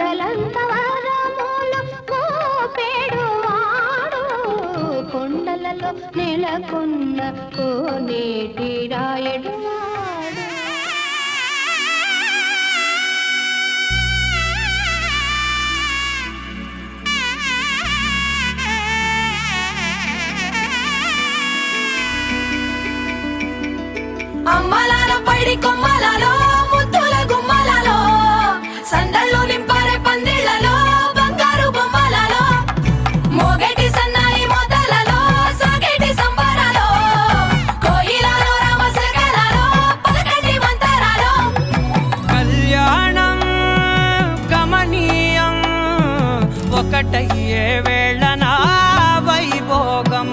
కొండలంత వరములు మోపెడువాడు కొండలలో నెలకొన్న కోనేటి రాయడు అమ్మలాల పైడి కొమ్మలలో ముద్దుల గుమ్మలలో సందళ్ళు నింపారే పందిళ్లలో బంగారు బొమ్మలలో మోగేటి సన్నాయి మోతలలో సాగేటి సంబరాలో కోయిలలో రామశకలలో పలకటి మంతరాలో కళ్యాణం గమనీయం ఒకటయ్యే వేళ నా వైభోగం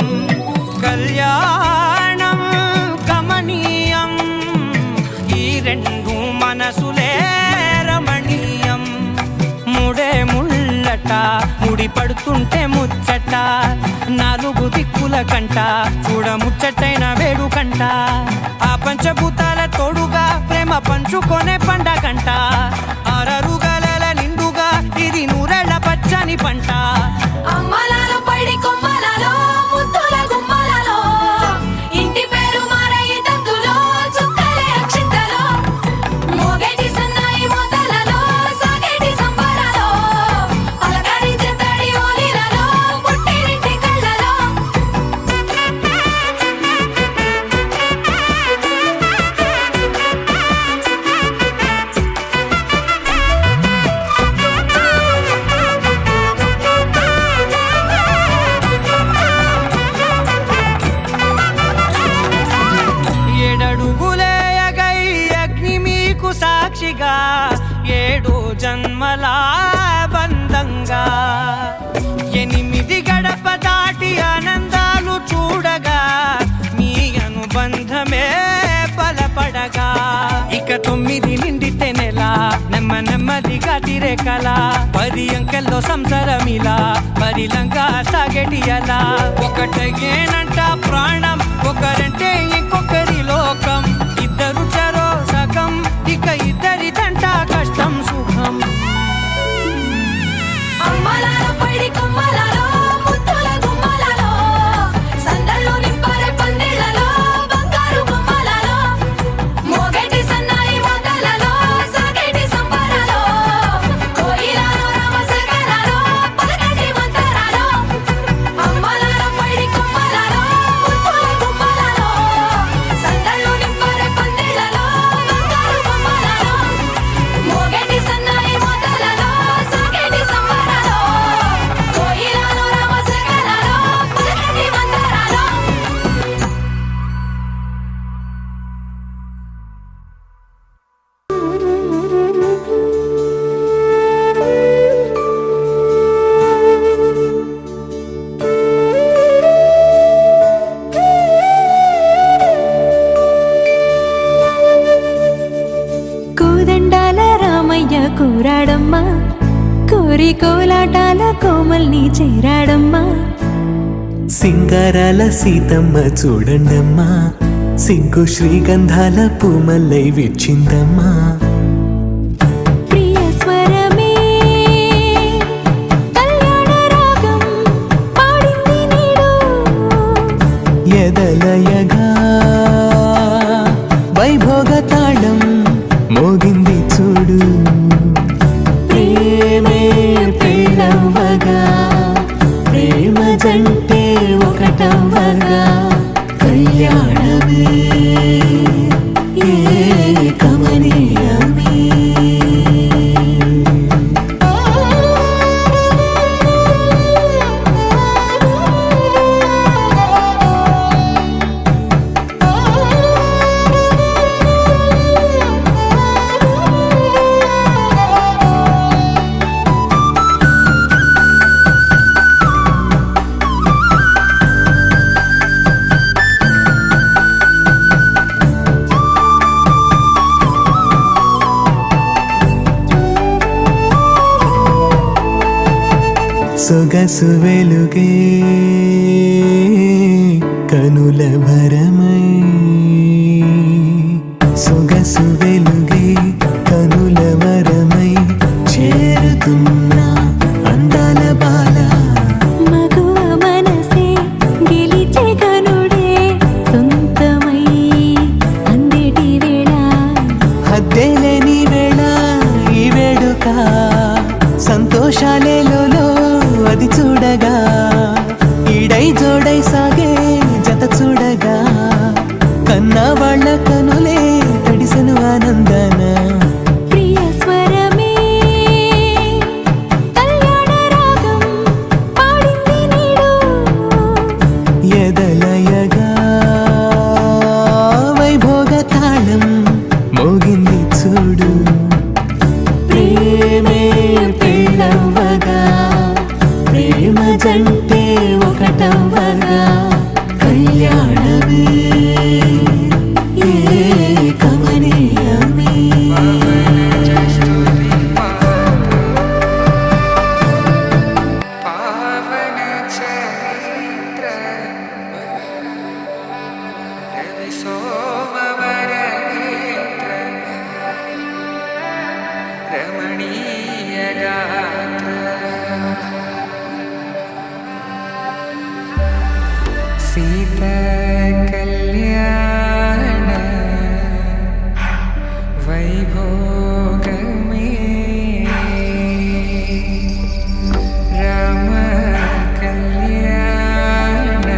కళ్యాణం గమనీయం ఈ రెండు మనసులే రమణీయం ముడే ముళ్ళట ముడి పడుతుంటే ముచ్చట నాలుగు దిక్కుల కంట చూడ ముచ్చటైన వేడుకంట ఆ పంచభూతాల తోడుగా ప్రేమ పంచుకొనే పండగంట అరరుగల నిండుగా ఇది నూరెళ్ళ పచ్చని పంట అమ్మలాల పైడి కొమ్మలలో ముద్దుల గుమ్మలలో ఇంటి పేరు మారయి తందులో చుక్కలే అక్షింతలో మోగేటి సన్నాయి మోతలలో సాగేటి సంబరాలో పలకరించే తడి ఓలిలలో పుట్టినింటి కళ్ళలో ఏడడుగులేయగై అగ్ని మీకు సాక్షిగా ఏడు జన్మల బంధంగా ఎనిమిది గడప దాటి ఆనందాలు చూడగా మీ అనుబంధమే బలపడగా ఇక 9 నిండితే నెల నెమ్మదిగా తిరేకల 10 అంకెల్లో సంసారమిలా పరిలంగా సాగేటి అలా ఒకటేనంట ప్రాణం ఒకరంటే ఇంకొకరి లోకం ఇద్దరు చరో సగం ఇక ఇద్దరిదంట కష్టం సుఖం అమ్మలాల పైడి కొమ్మలలో ముద్దుల గుమ్మలలో సందళ్ళు నింపారే పందిళ్లలో బంగారు బొమ్మలలో మోగేటి సన్నాయి మోతలలో సాగేటి సంబరాలో కోయిలలో రామశకలలో పలకటి మంతరాలో అమ్మలాల పైడి కొమ్మలలో ముద్దుల గుమ్మలలో సందళ్ళు నింపారే పందిళ్లలో బంగారు బొమ్మలలో మోగేటి సన్నాయి మోతలలో సాగేటి సంబరాలో కోయిలలో రామశకలలో పలకటి మంతరాలో కోదండాల రామయ్య కూరాడమ్మా కోరి కోలాటాల కోమల్ని చేరాడమ్మా సింగారాల సీతమ్మ చూడండమ్మా సింగు శ్రీగంధాల పూమల్లై విచ్చిందమ్మా ప్రియ స్వరమే కళ్యాణ రాగం పాడింది నీడు ఎదలయగా వైభోగ తాళం మోగింది చూడు ప్రేమే పెళ్ళవ్వగా ప్రేమ జంటే ఒకటవ్వగా కళ్యాణమే ఏ కమనీయమే సొగసు వెలుగే కనుల భరమై సొగసు వెలుగే కనుల వరమై చేరుతున్న సంతోషాలేలో అది చూడగా ఈడై జోడై సాగే జత చూడగా కన్నా వాళ్ళ కనులే తడిసెను ఆనందన ప్రియ స్వరమే కళ్యాణ రాగం పాడింది నీడు ఎదలయగా వైభోగ తాళం మోగింది చూడు ప్రేమే పెళ్ళవ్వగా ప్రేమ జంటే ఒకటవ్వగా కళ్యాణమే ఏ కమనీయమే పావన చరిత్ర రవి సోమవర నేత్ర రమణీయ గాత్ర సీత కళ్యాణ వైభోగమే రామ కళ్యాణ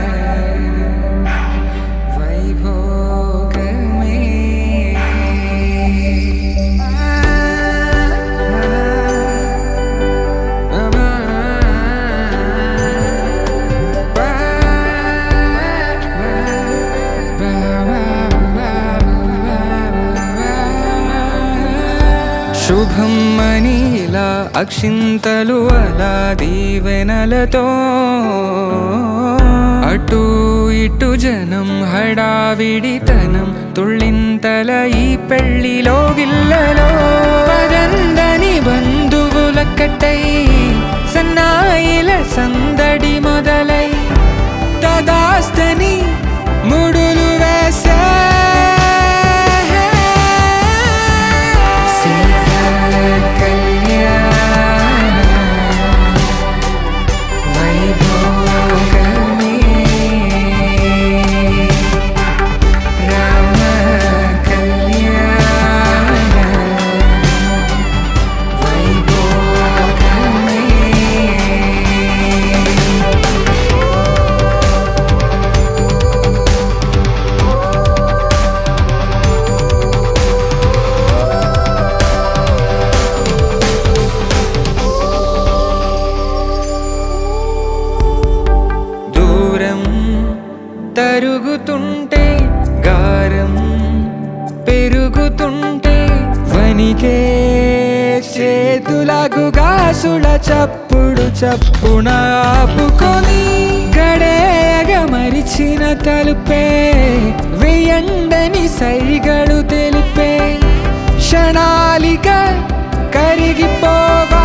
వైభోగమే శుభం మనీలా అక్షింతలు అలా దీవెనలతో అటు ఇటు జనం హడావిడితనం తుళ్ళింతల ఈ పెళ్లిలో గిల్లలో పదందని బంధువులక్కటై సన్నాయిల సందడి మొదలై తదాస్తని ముడులు వేసే తరుగుతుంటే గారం పెరుగుతుంటే వనికే చేతులకు గాసుల చప్పుడు చప్పున ఆపుకొని గడేగ మరిచిన తలుపే వేయండని సైగడు తెలిపే క్షణాలిక కరిగిపోవా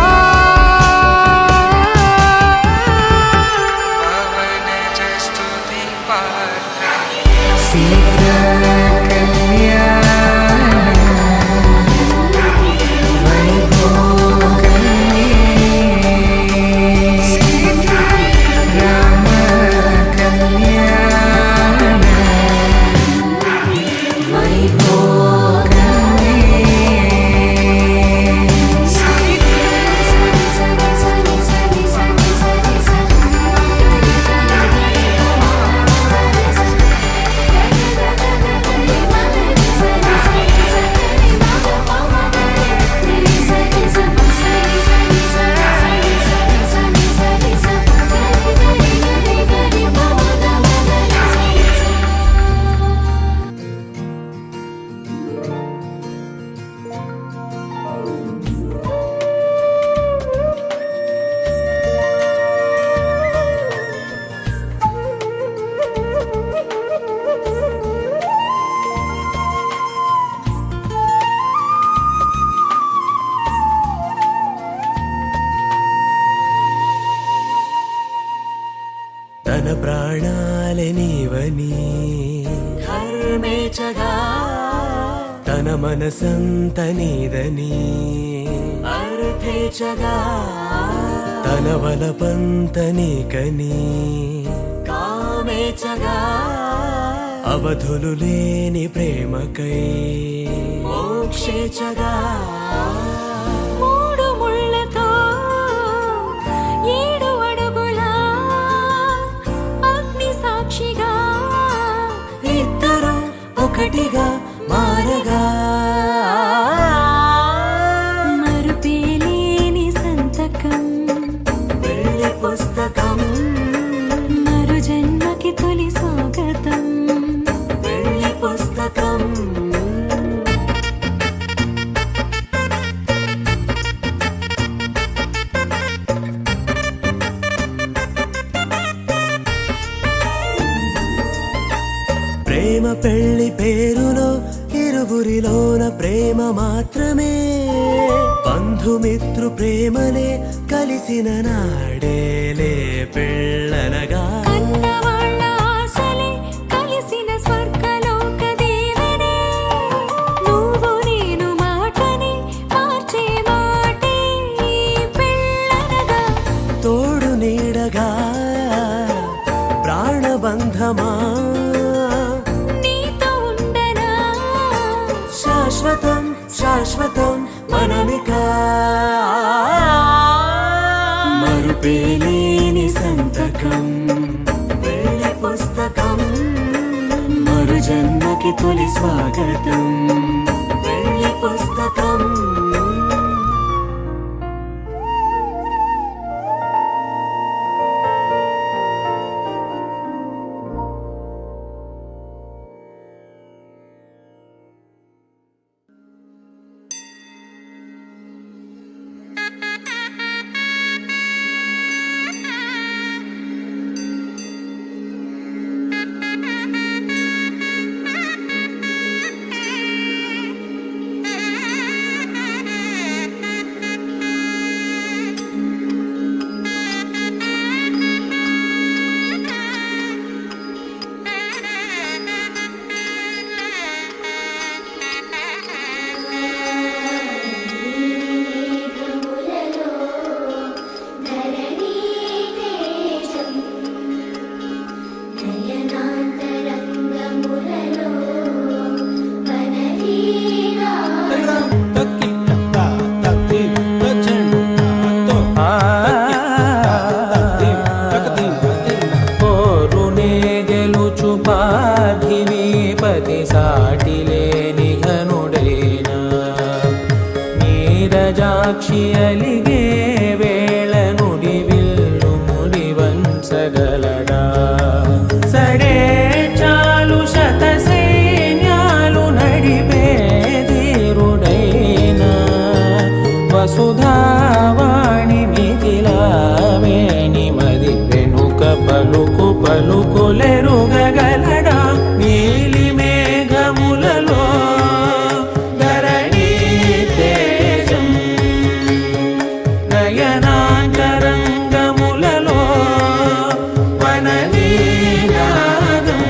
తన ప్రాణాలే నీవని ధర్మేచగా తన మనసంత నీదని అర్థేచగా తన వలపంత నీకని కామేచగా అవధులు లేని ప్రేమకై మోక్షేచగా మూడు ముళ్ళతో ప్రేమ పెళ్లి పేరులో ఇరువురిలోన ప్రేమ మాత్రమే బంధుమిత్రు ప్రేమలే కలిసిన నాడేలే పెళ్ళనగా కన్నవాళ్ళ ఆశలే కలిసిన స్వర్గలోక దీవెనే నువ్వు నేను మాటని మార్చే మాటే పెళ్ళనగా తోడు నీడగా ప్రాణబంధమా నీతో ఉండనా శాశ్వతం శాశ్వతం మనమిక మరుపేలేని సంతకం పెళ్లి పుస్తకం మరు జన్మకి తొలి స్వాగతం పెళ్లి పుస్తకం పోరునే గెలుచు పార్థివీపతి సాటిలేని ఘనుడైనా నీరజాక్షి అలిగే వేళ నుడి విల్లు ముడి వంచగలడా సడే చాలు శత సైన్యాలు నడిపే ధీరుడైనా వసుధావాణి మిథిలావేణి మది వెనుక పలుకు పలుకులెరుగగలడా నీలి మేఘములలో ధరణి తేజం నయనాంతరంగములలో వననీనాదం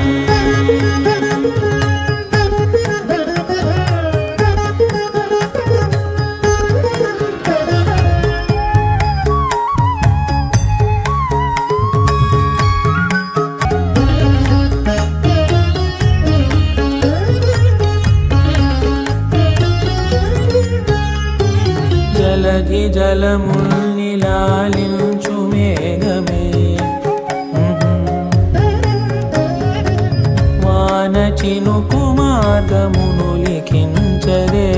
జలధి జలముల్నిలాలించు మేఘమే వాన చినుకు మార్గమును లిఖించదే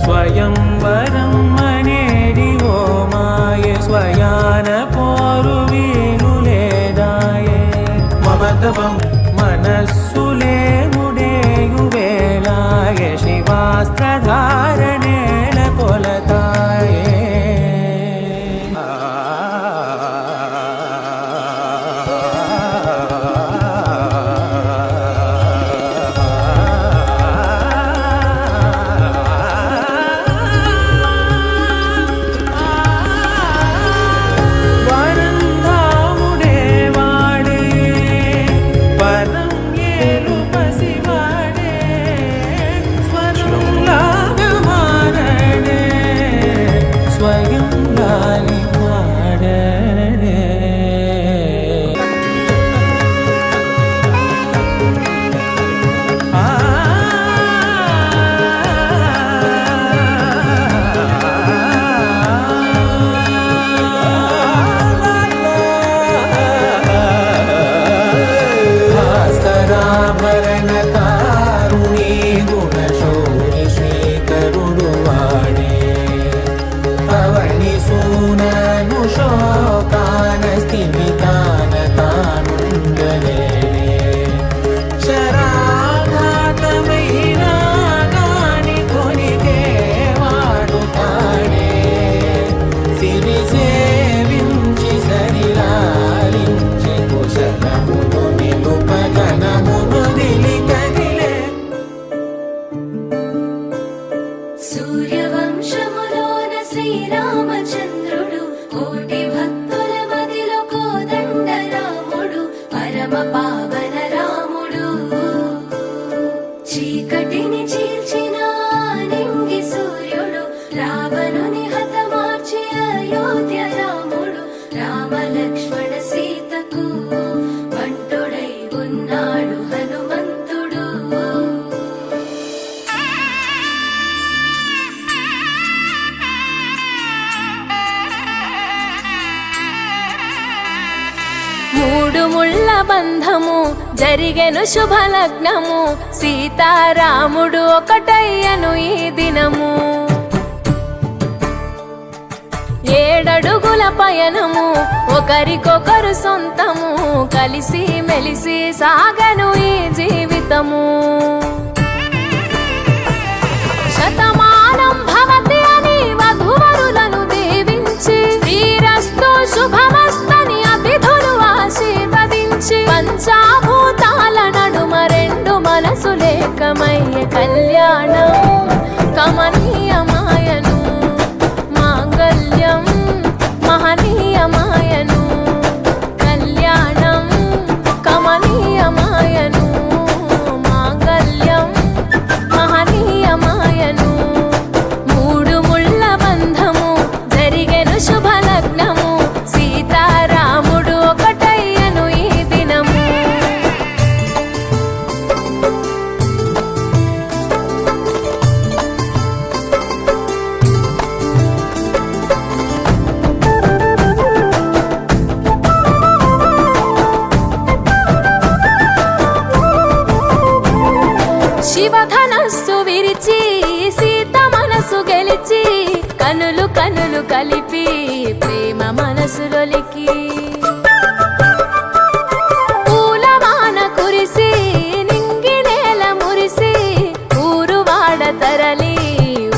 స్వయంవరం అనేది ఓ మాయ స్వయాన పోరు వీలు లేదాయే మమతవం మనస్సులే ముడేయు వేళాయ శివాస్త్రధారణేల కొలతాయే శ్రీరామచంద్రుడు కోటి భక్తుల మదిలో కోదండ రాముడు పరమ పావన రాముడు చీకటిని చీల్చిన నింగి సూర్యుడు రావణుని హతమార్చి అయోధ్య రాముడు రామ లక్ష్మణ సీతకు బంటుడై ఉన్నాడు హనుమంతుడు మూడు ముళ్ళ బంధము జరిగెను శుభలగ్నము సీతారాముడు ఒకటయ్యను ఈ దినము ఏడడుగుల పయనము ఒకరికొకరు సొంతము కలిసి మెలిసి సాగను ఈ జీవితము శతమానం భవతి అని వధువరులను దీవించి శ్రీరస్తు శుభమస్తని అతిథులు ఆశీర్వదించి పంచాభూతాల నడుమ రెండు మనసులేకమయ్య కళ్యాణం కమనీయమాయను మాంగళ్యం మహనీయమాయను కళ్యాణం కమనీయమాయను మాంగళ్యం మహనీయమాయను మూడు ముళ్ళ బంధము జరిగెను శుభలగ్నము సీతారాముడు ఒకటయ్యను ఈ దినము శివధనస్సు విరిచి సీత మనసు గెలిచి కనులు కనులు కలిపి ప్రేమ మనసులొలికి పూలవాన కురిసి నింగి నేల మురిసి ఊరువాడ తరలి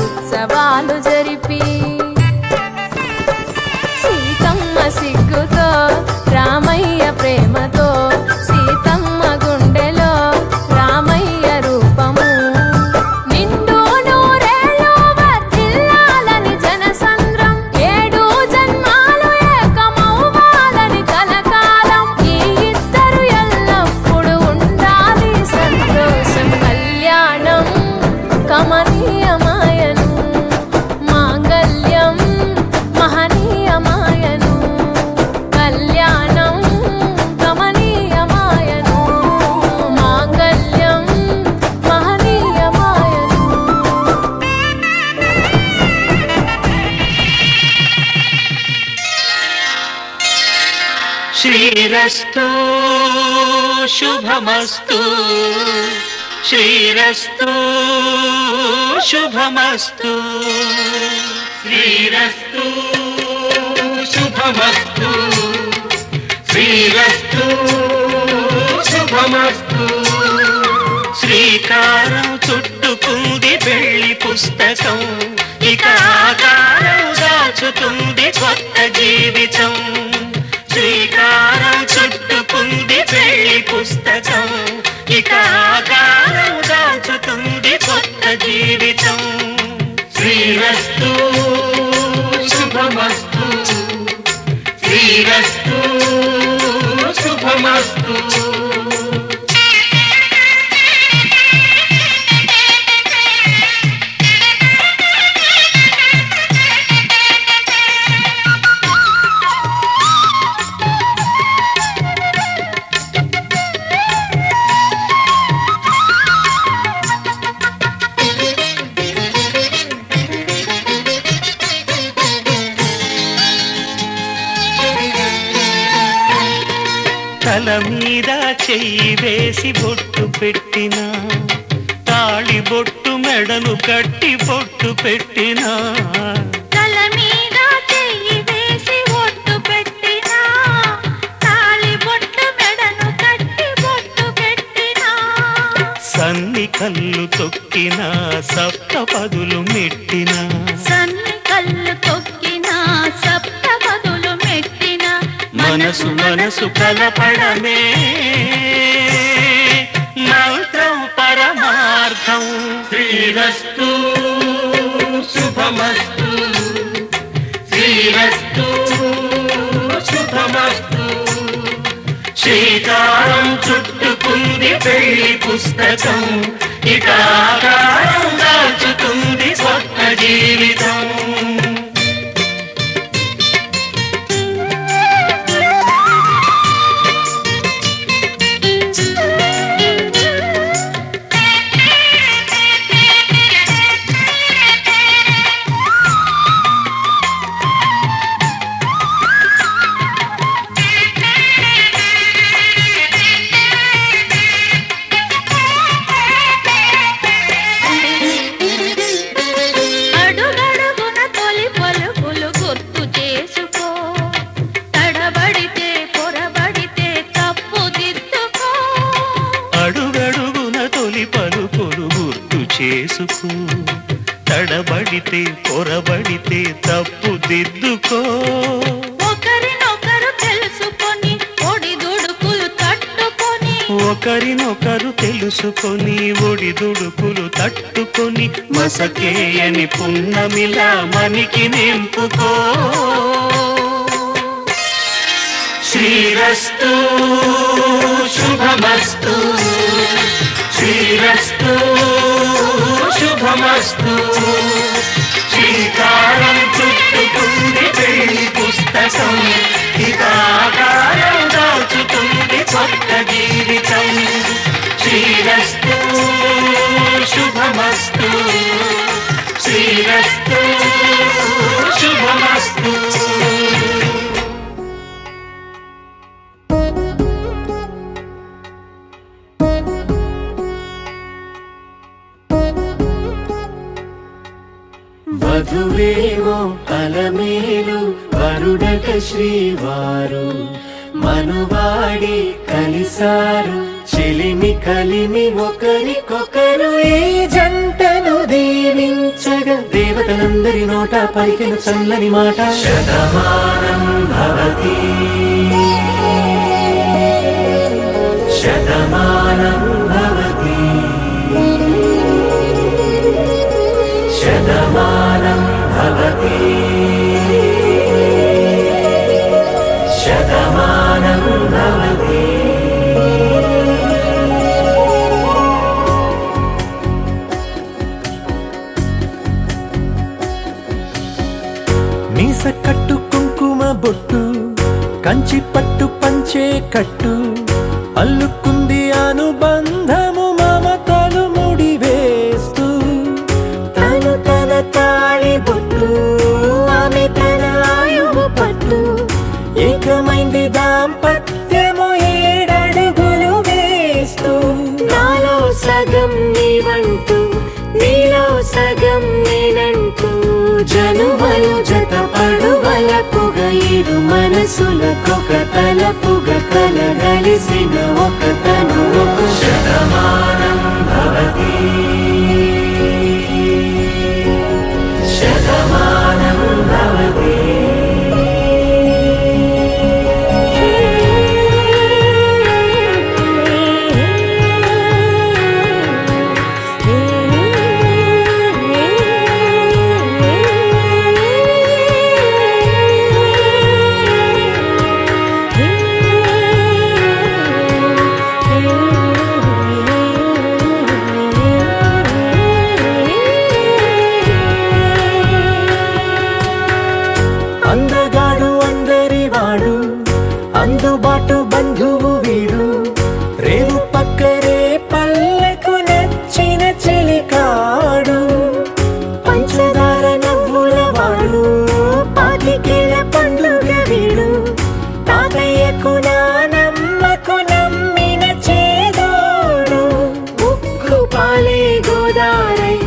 ఉత్సవాలు జరిపి సీతమ్మ సిగ్గుతో రామయ్య ప్రేమతో సీతమ్మ గుండెలో రామయ్య రూపము నిండు నూరేళ్ళు వర్ధిల్లాలని జనసంద్రం ఏడు జన్మాలు ఏకమవ్వాలని కలకాలం ఈ ఇద్దరు ఎల్లప్పుడూ ఉండాలి సంతోషం కళ్యాణం కమనీయమాయను మాంగళ్యం మహనీయమాయను కళ్యాణం కమనీయమాయను మాంగళ్యం మహనీయమాయను శ్రీరస్తు శుభమస్తు శ్రీరస్తు శుభమస్తు శ్రీరస్తు శుభమస్తు శ్రీరస్తు శుభమస్తు శ్రీకారం చుట్టుకుంది పెళ్లి పుస్తకం ఇక ఆకారం దాచుతుంది కొత్త జీవితం శ్రీకారం చుట్టుకుంది పెళ్లి పుస్తకం ఇక ఆకారం దాచుతుంది కొత్త జీవితం శ్రీరస్తు శుభమస్తు శ్రీరస్తు శుభమస్తు తల మీద చెయ్యి వేసి బొట్టు పెట్టినా తాళి బొట్టు మెడను కట్టి బొట్టు పెట్టినా తల మీద చెయ్యి వేసి ఒట్టు పెట్టినా తాళి బొట్టు మెడను కట్టి బొట్టు పెట్టినా సన్ని కళ్ళు తొక్కినా సప్త పదులు మెట్టినా సన్ని కళ్ళు తొక్కినా సప్త పదులు మెట్టినా మనసు మనసు కలపడమే మంత్రం పరమార్థం శ్రీరస్తు శుభమస్తు శ్రీరస్తు శుభమస్తు. శ్రీకారం చుట్టుకుంది పెళ్లి పుస్తకం, ఇక ఆకారం దాచుతుంది స్వప్న జీవితం. అడుగడుగున తొలి పలుకులు గుర్తు చేసుకో, తడబడితే పొరబడితే తప్పు దిద్దుకో. అడుగడుగున తొలి పలుకులు గుర్తు చేసుకో, తడబడితే పొరబడితే తప్పు దిద్దుకో. ఒకరినొకరు తెలుసుకొని ఒడిదుడుకులు తట్టుకొని, ఒకరినొకరు తెలుసుకొని ఒడిదుడుకులు తట్టుకొని మసకేయని పున్నమిలా మనికి నింపుకో. శ్రీరస్తు శుభమస్తు, శ్రీరస్తు శుభమస్తు. శ్రీకారం చుట్టుకుంది పెళ్లి పుస్తకం, ఇక ఆకారం దాచుతుంది కొత్త జీవితం. శ్రీరస్తు శుభమస్తు, శ్రీరస్తు శుభమస్తు. వధువేమో అలమేలు, వరుడట శ్రీవారు. మనువాడి కలిసారు, చెలిమి కలిమి ఒకరికొకరు. ఈ జంటను దీవించగా దేవతలందరి నోట పలికిన చల్లని మాట. శతమానం భవతి, శతమానం భవతి, శతమానం భవతి, శతమానం భవతి. మీస కట్టు కుంకుమ బొట్టు, కంచి పట్టు పంచే కట్టు, అల్లుకుంది అనుబంధము మమతలు ముడివేస్తూ. తను తన తాళి బొట్టు, ఆమె తన ఆయువు పట్టు, ఏకమైంది దాంపత్యము 7 అడుగులు వేస్తూ. నాలో సగం నీవంటూ, నీలో సగం నేనంటూ, జనుమలు జత పడువలపుగ ఇరు మనసులకొక తలపుగ కలగలిసిన ఒక తను. శతమానం భవతి, శతమానం భవతి. అందగాడు అందరివాడు, అందుబాటు బంధువు వీడు. రేవు పక్కరే పల్లెకు నచ్చిన చెలికాడు. పంచదార నవ్వుల వాడు, పాతికేల పండుగ వీడు. తాతయ్యకు నానమ్మకు నమ్మిన చేదోడు. ఉక్కు పాలే గోదారై,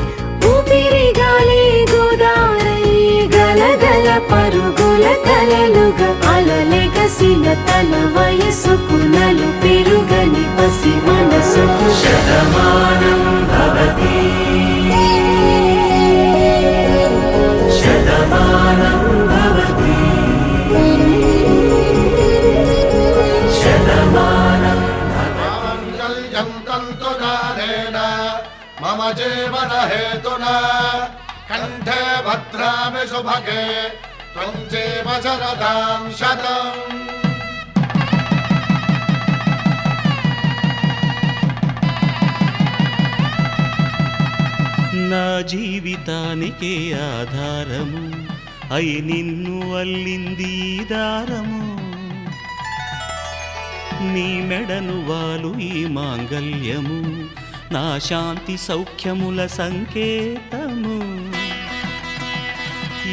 ఊపిరి గాలే గోదారై, గలగల పరుగుల కలలుగా అలలెగసిన తన వయసుకు నలు పెరుగని పసి మనసుకు. శతమానం భవతి, శతమానం భవతి, శతమానం. మాంగళ్యం తంతునానేన మమ జీవన హేతునా, కంఠే భద్రామి శుభగే त्वं चैव शरदां शतम् నా జీవితానికే ఆధారము అయి నిన్ను అల్లింది ఈ దారము నీ మెడను వాలు ఈ మాంగల్యము నా శాంతి సౌఖ్యముల సంకేతము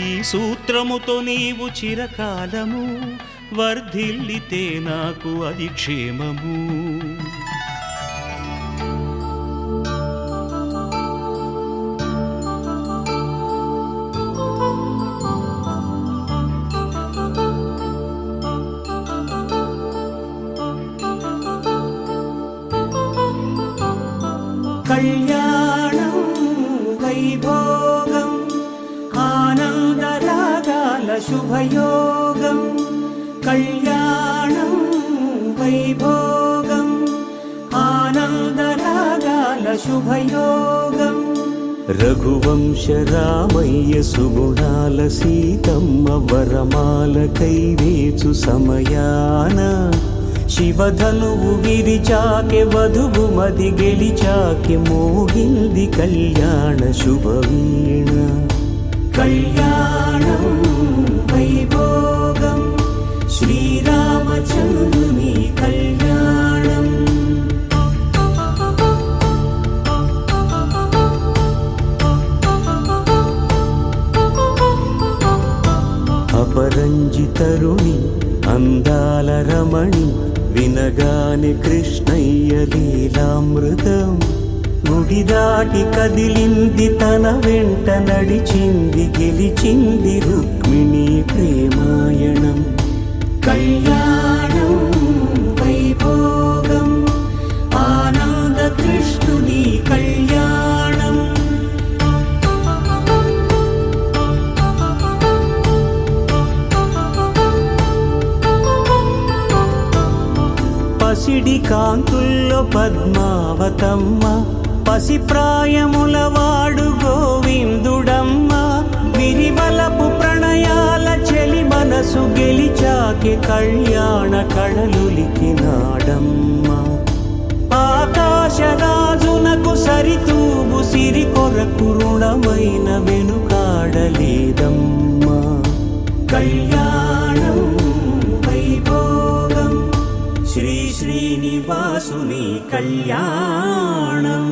ఈ సూత్రముతో నీవు చిరకాలము వర్ధిల్లితే నాకు అది క్షేమము కళ్యాణం వైభోగం ఆనందరాగాల శుభయోగం కళ్యాణం వైభోగం ఆనందరాగాల శుభయోగం రఘువంశ రామయ్య సుగుణాల సీతమ్మ వరమాల కైవేచు సమయాన శివధనువు విరిచాకె వధువు మది గెలిచాకె మోగింది కళ్యాణ శుభవీణ కళ్యాణం వైభోగం శ్రీరామచంద్రుని కళ్యాణం అపరంజి తరుణి అందాల రమణి వినగాని కృష్ణయ్య లీలామృతం గుడి దాటి కదిలింది తన వెంట నడిచింది గెలిచింది రుక్మిణి ప్రేమాయణం కళ్యాణం వైభోగం ఆనంద కృష్ణుని కళ్యాణం పసిడి కాంతుల్లో పద్మావతమ్మ పసిప్రాయముల వాడు గోవిందుడమ్మ విరివలపు ప్రణయాల చెలి మనసు గెలిచాకె కళ్యాణ కళలులికినాడమ్మ ఆకాశరాజునకు సరితూబు సిరి కొరకు రుణమైన వెనుకాడలేదమ్మ కళ్యాణం వైభోగం శ్రీ శ్రీనివాసుని కళ్యాణం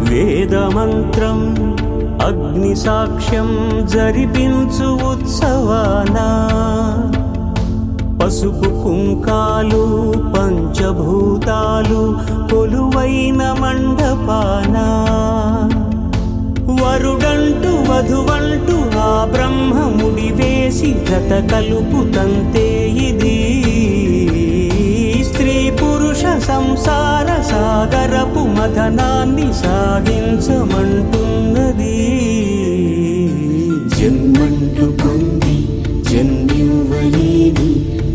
వేదమంత్రం అగ్ని సాక్ష్యం జరిపించు ఉత్సవానా పసుపు కుంకాలు పంచభూతాలు కొలువైన మండపాన వరుడంటూ వధువంటూ ఆ బ్రహ్మముడి వేసి గత కలుపుతంతే ఇది స్త్రీ పురుష సంసార సాగరపు మథనాన్ని సాగించమంటున్నది జన్మంటూ పొంది జన్మివ్వలేని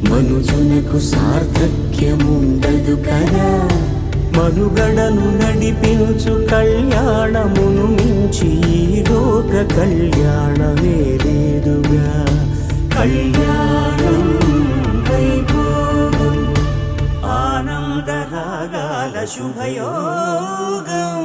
మనుజునకు సార్థక్యముండదు కదా మనుగడను నడిపించు కళ్యాణమును మించి ఈ లోక కళ్యాణమే లేదుగా కళ్యాణం వైభోగం ఆనందరాగాల శుభయోగం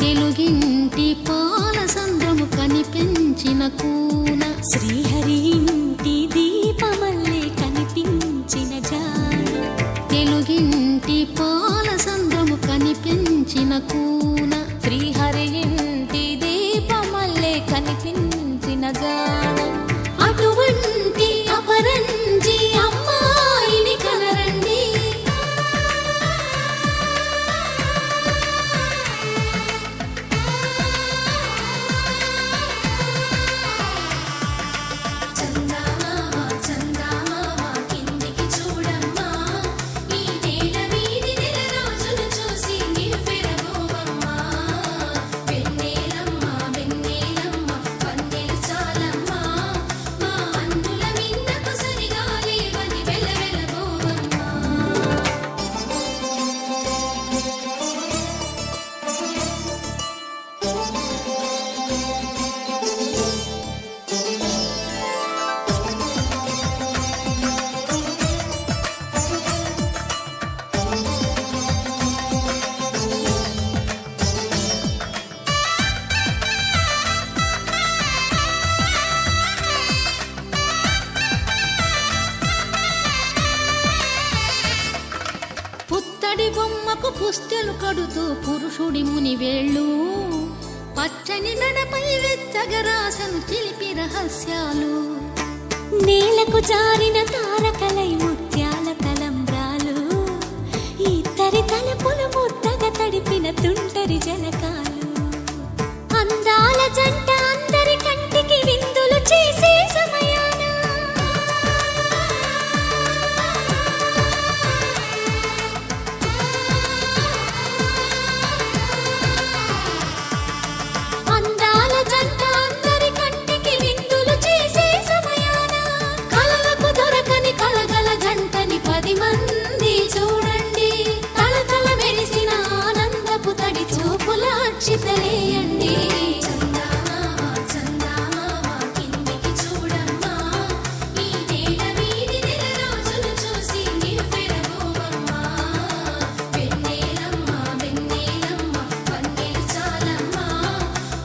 తెలుగింటి పాల సంద్రము కనిపించిన కూన శ్రీహరి ఇంటి దీపమల్లే కనిపించిన జాన తెలుగింటి పాల సంద్రము కనిపించిన కూన శ్రీహరి ఇంటి దీపమల్లే కనిపించిన గానం అటువంటి అపరంజి అమ్మాయిని కనరండి చందమామ చందమామ కిందికి చూడమ్మా ఈ నేల వీధి నెల రోజులు చూసి నివ్వెరబోవమ్మా వెన్నెలమ్మ వెన్నెలమ్మ వన్నెలు చాలమ్మా మా అన్నుల మిన్నకు సరిగా లేవని వెలవెలబోవమ్మా పుత్తడి బొమ్మకు పుస్తెలు కడుతూ పురుషుడి ముని వేళ్ళు పచ్చని నడపై వెచ్చగరాసను చిలిపి రహస్యాలు నేలకు జారిన తారకలై ముత్యాల తలంబ్రాలు ఇద్దరి తలపులు ముద్దగా తడిపిన తుంటరి జలకాలు అందాల జంట అందరి కంటికి విందులు చేసే సమయాన అందాల జంట అందరి కంటికి విందులు చేసే సమయాన కలలకు దొరకని కలగల జంటని 10 మంది చూడండి తలతల మెరిసిన ఆనందపు తడి చూపుల అక్షితలేయండి చందమామ చందమామ కిందికి చూడమ్మా ఈ నేల వీధి నెల రోజులు చూసి నివ్వెరబోవమ్మా వెన్నెలమ్మ వెన్నెలమ్మ వన్నెలు చాలమ్మా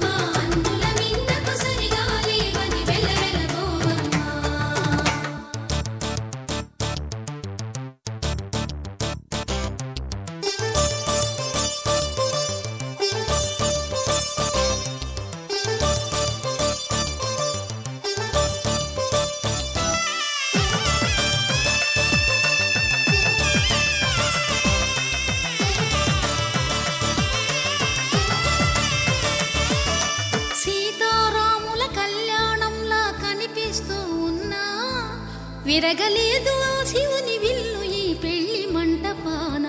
మా అన్నుల మిన్నకు సరిగా లేవని వెలవెలబోవమ్మా సీతారాముల కళ్యాణంలా కనిపిస్తూ ఉన్నా విరగలేదు ఆ శివుని విల్లు ఈ పెళ్లి మంటపాన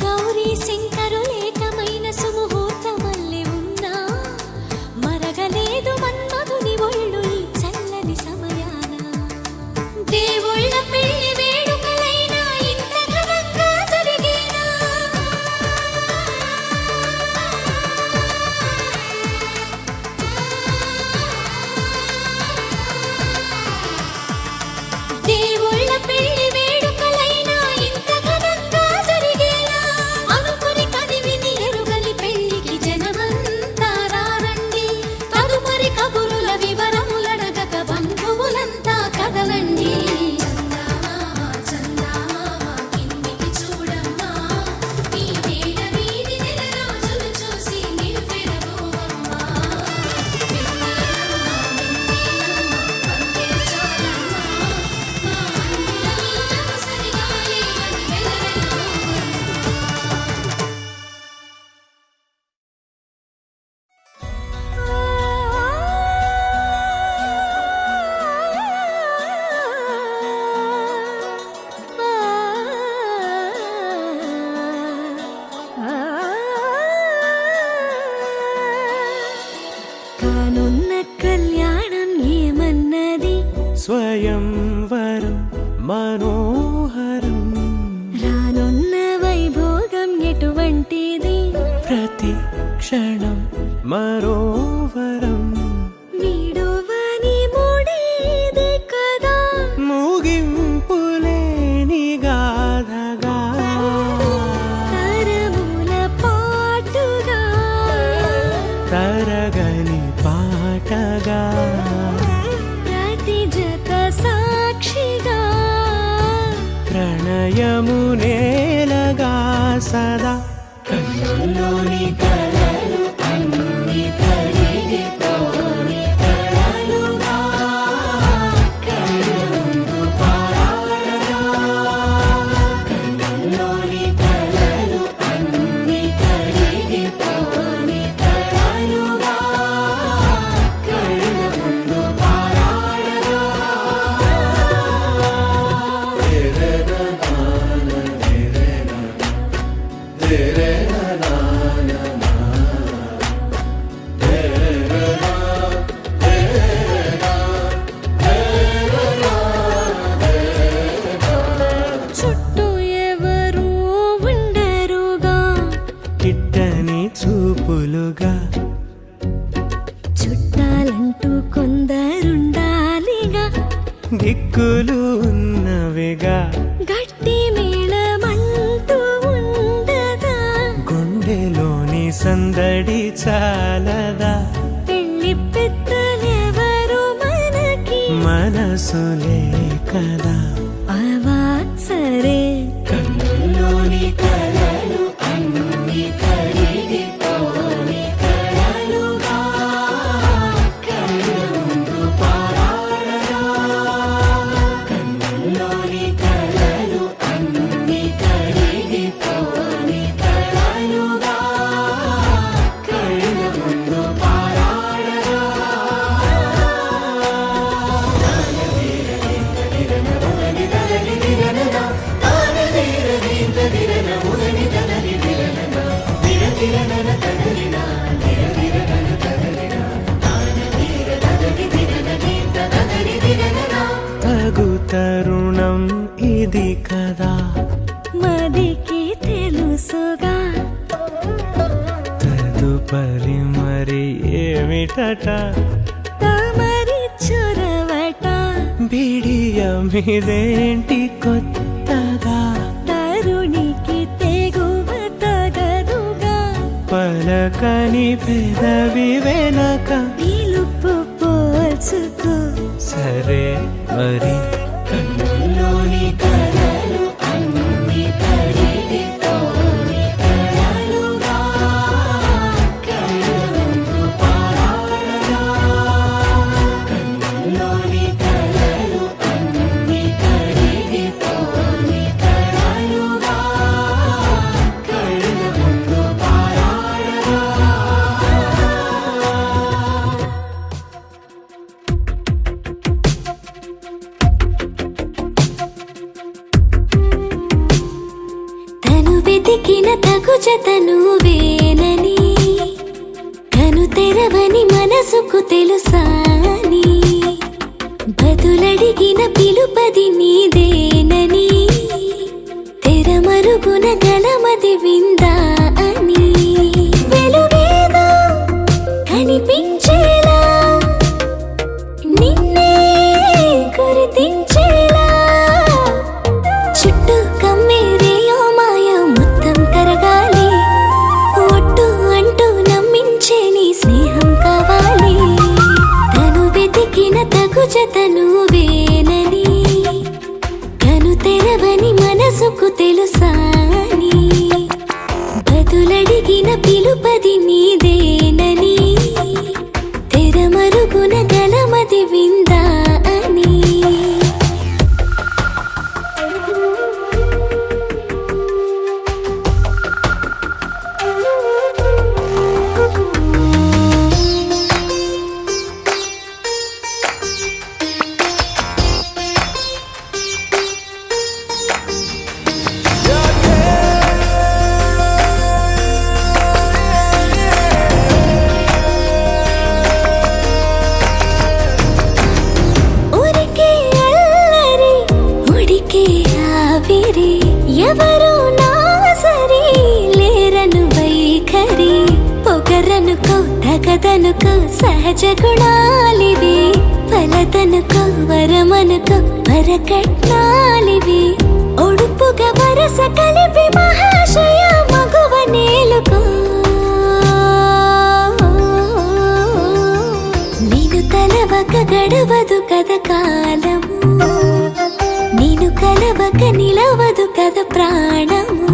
గౌరీ శంకరులేకమైన సుముహూర్తమల్లె ఉన్నా మరగలేదు మన్మధుని ఒళ్ళు ఈ చల్లని సమయాన దేవుళ్ళ పెళ్లి వేడుకలైనా ఇంత ఘనంగా జరిగేనా దేవుళ్ళ పెళ్లి వేడుకలైనా ఇంత ఘనంగా జరిగేలా అనుకుని కదివిని ఎరుగని పెళ్లికి జనమంతా రారండి తదుపరి కబురుల వివరములడగక బంధువులంతా కదలండి చందమామ చందమామ కిందికి చూడమ్మా ఈ నేల వీధి నెల రోజులు చూసి నివ్వెరబోవమ్మా వెన్నెలమ్మ వెన్నెలమ్మ వన్నెలు చాలమ్మా మా అన్నుల మిన్నకు సరిగా లేవని కానున్న కళ్యాణం ఏమన్నది స్వయంవరం మనోహరం రానున్న వైభోగం ఎటువంటిది ప్రతి క్షణం మరోవరం వీడువని ముడేది కదా ముగింపులేని గాథగా తరముల పాటుగా ప్రణయము నేలగా సదా కన్నుల్లోని కలలు అన్ని కరిగిపోని కలలుగా కళ్ళముందు పారాడగా కన్నుల్లోని కలలు అన్ని కరిగిపోని కలలుగా కళ్ళముందు పారాడగా చుట్టూ ఎవరు ఉండరుగా కిట్టని చూపులుగా చుట్టాలంటూ కొందరుండాలిగా దిక్కులు ఉన్నవిగా గట్టి మేళమంటూ ఉండదా గుండెలోని సందడి చాలదా పెళ్లి పెద్దలెవరు మనకి మనసులే కదా అవా సరే కన్నుల్లోని కలలు అన్ని కరిగిపోని కలలుగా కళ్ళముందు పారాడగా కన్నుల్లోని కలలు అన్ని కరిగిపోని కలలుగా కళ్ళముందు పారాడగా తగు తరుణం ఇది కదా మదికి తెలుసుగా తదుపరి మరి ఏమిటట తమరి చొరవట బిడియమిదేంటి కొత్తగా తరుణికి తెగువ తగదుగా పలకని పెదవి వెనక నిలుపు పోల్చుకో సరే మరి కన్నుల్లోని కలలు అన్ని కరిగిపోని కలలుగా కళ్ళముందు పారాడగా కన్నుల్లోని కలలు అన్ని కరిగిపోని కలలుగా కళ్ళముందు పారాడగా తను వెతికిన తగు జతను వేనని కను తెరవని మనసుకు తెలుసాని బదులడిగిన పిలుపది నీదేనని తెరమరుగున గలమది విందా అని వెలుగేదో కనిపించేలా నిన్నే గుర్తించేలా చుట్టూ కమ్మేరేయో మాయో మొత్తం కరగాలి ఒట్టు అంటూ నమ్మించే నీ స్నేహం కావాలి తను వెతికిన తగు జతను వేనని కను తెరవని మనసుకు తెలుసాని బదులడిగిన పిలుపది నీదేనని తెరమరుగున గలమది విందా అని ఊరికే అల్లరి ఉడికే ఆవిరి ఎవరు నా సరి లేరను వైఖరి పొగరనుకో తగదనుకో సహజ గుణాలివి ఫలదనుకో వరమనుకో వరకట్నాలివి ఒడుపుగా వరస కలిపి మహాశయ మగువ నేలుకో నేను తలవక గడవదు కథ కాలము నేను కల తడవక నిలవదు కద ప్రాణము.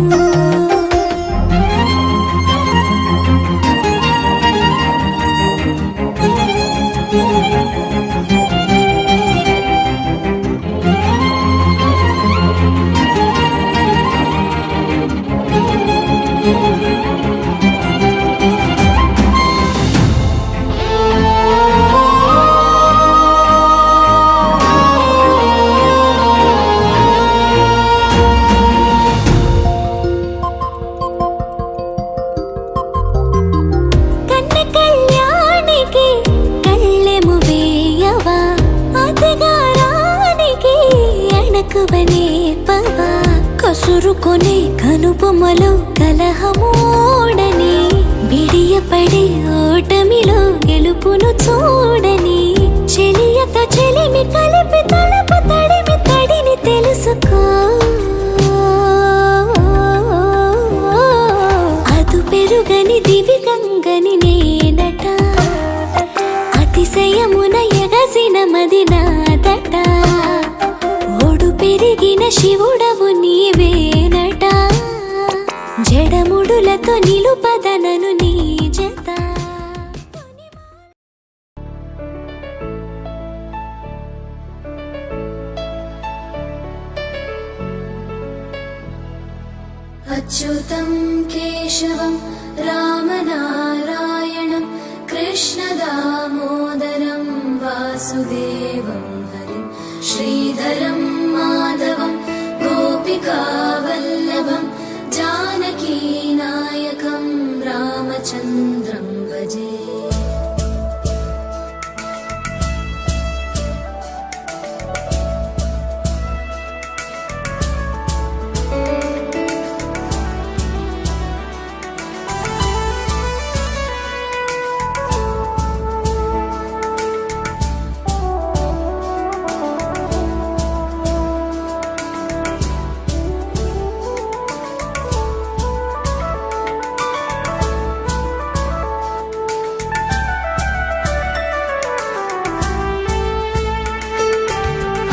కసురుకొనే కనుబొమ్మలో కలహమోడని బిడియపడే ఓటమిలో గెలుపును చూడని చెలియతో చెలిమి కలిపి తలపు తడిమి తడిని తెలుసుకో. అదు పెరుగని దివిగంగని నేనట అతిశయమున ఎగసిన మది నాదట పెరిగిన శివుడవు నీవేనట జడముడులతో నిలుపదనను నీ జత. అచ్యుతం కేశవం రామనారాయణం కృష్ణ దామోదరం వాసుదేవం హరిం శ్రీధరం మాధవం గోపికావల్లభం జానకీ నాయకం రామచంద్రం భజే.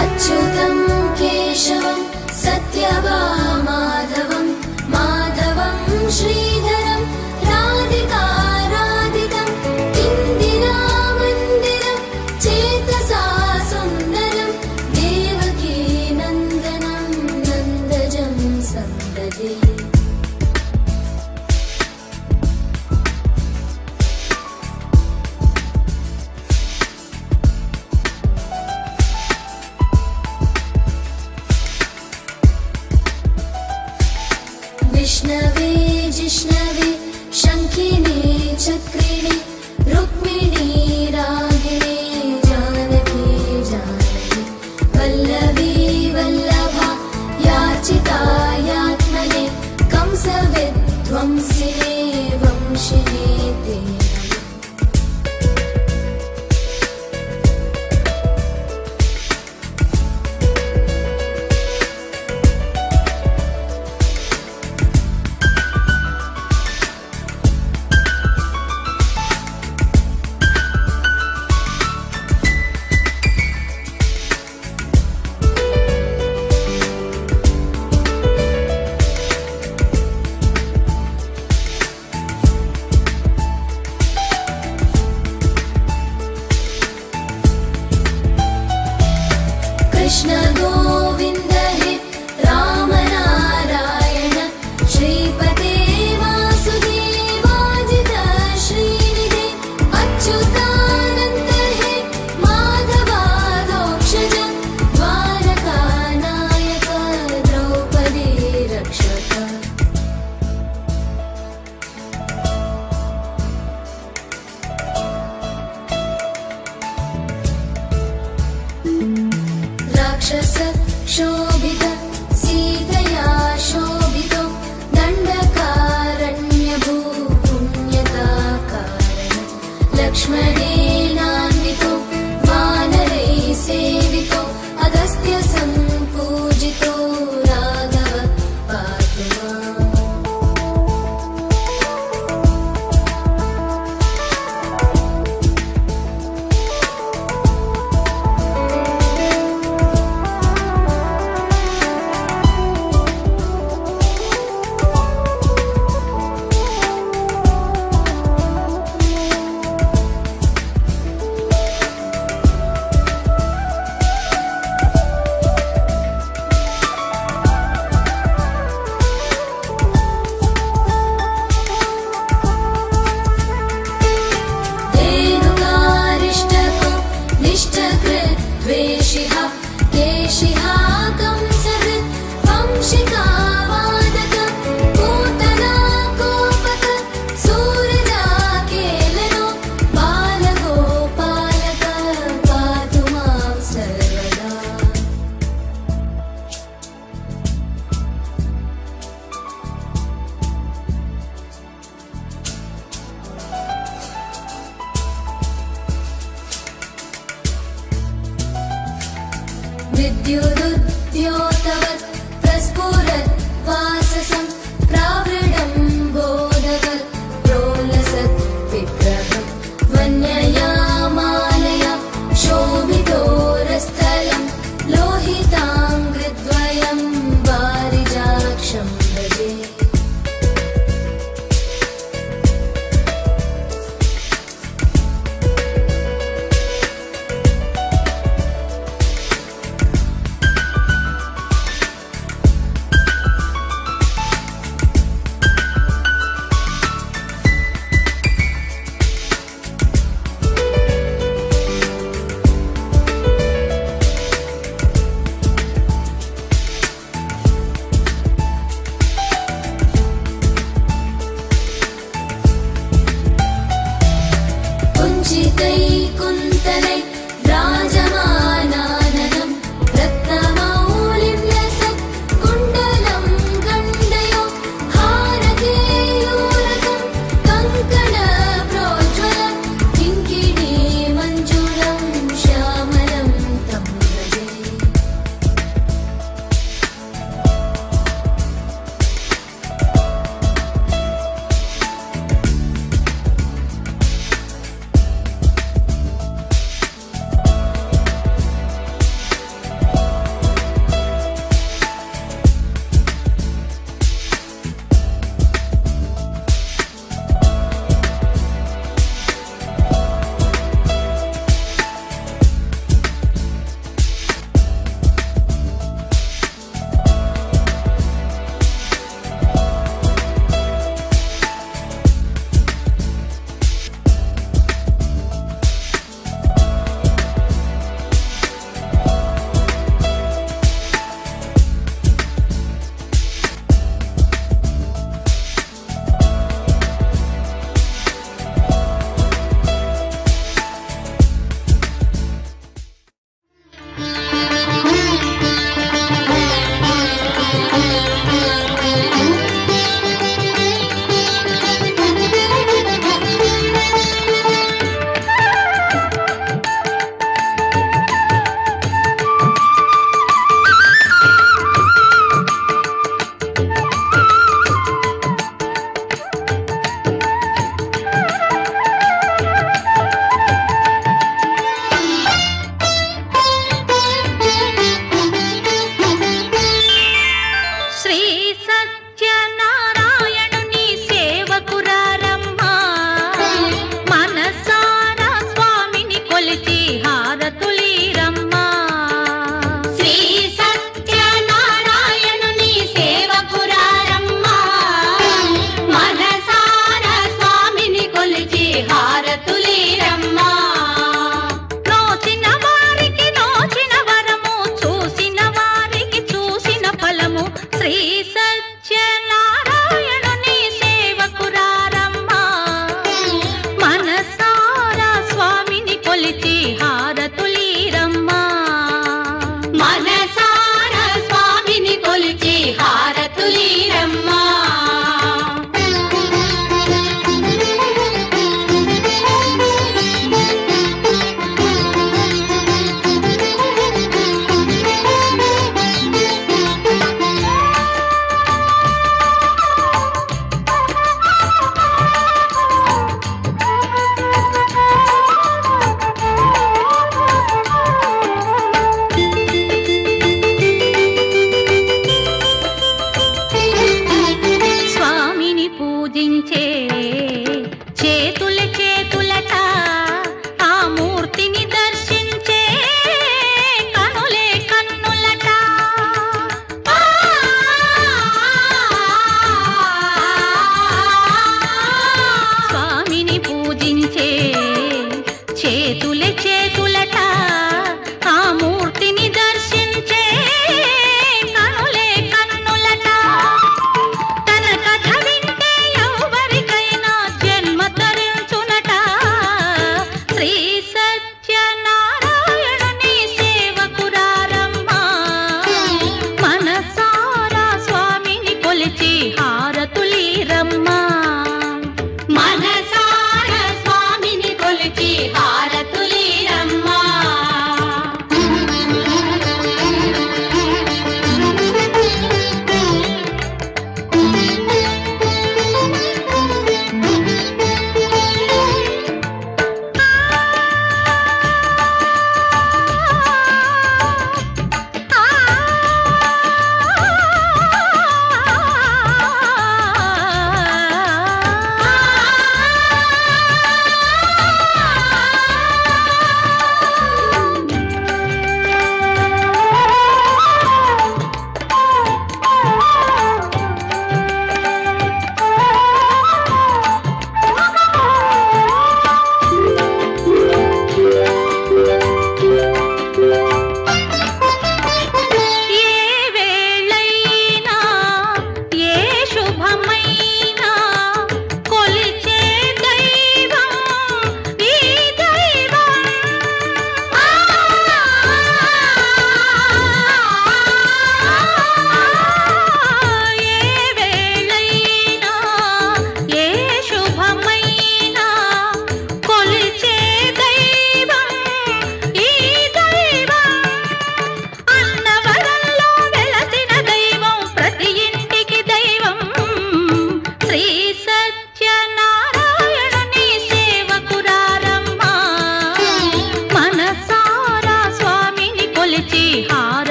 అచ్యుతం కేశవం సత్యభామాధవం మాధవం శ్రీధరం రాధికా రాధికం ఇందిరా మందిరం చేతసా సుందరం దేవకీ నందనం నందజం సందదే. విష్ణవే జిష్ణవే శంఖినే చక్రిణే రుక్మిణీ రాగిణే జానకీ జానకి వల్లభీ వల్లభా యాచితాయాత్మనే కంస విధ్వంసినే వంశినే తే నమః. కృష్ణ గోవింద హే రామ నారాయణ శ్రీపతే వాసుదేవాజిత శ్రీనిధే అచ్యుతానంద హే మాధవాదోక్షజ ద్వారకా నాయక ద్రౌపదీ రక్షక. రాక్షస శోభిత సీతయా శోభితో దండకారణ్యభూ పుణ్యతా కారణ లక్ష్మణేనాన్వితో వానరై సేవితో అగస్త్య సంపూజితో రాఘవ పాతు మాం.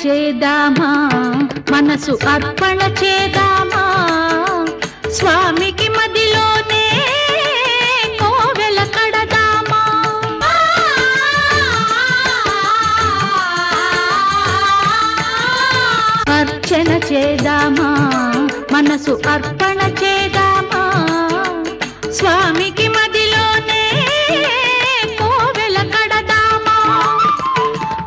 చేద్దామా మనసు అర్పణ చేద్దామా స్వామికి మదిలోనే కోవెల కడదామా అర్చన చేద్దామా మనసు అర్పణ చేద్దామా స్వామికి మదిలోనే కోవెల కడదామా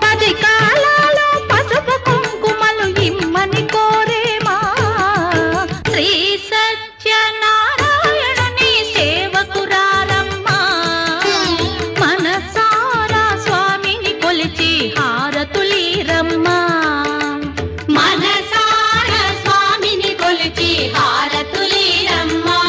10 కాలాలో పసుపు కుంకుమలు ఇమ్మని కోరేమా శ్రీ సత్యనారాయణుని సేవకురారమ్మా మనసారా స్వామిని కొలిచి హారతులీరమ్మా మనసారా స్వామిని కొలిచి హారతులీరమ్మా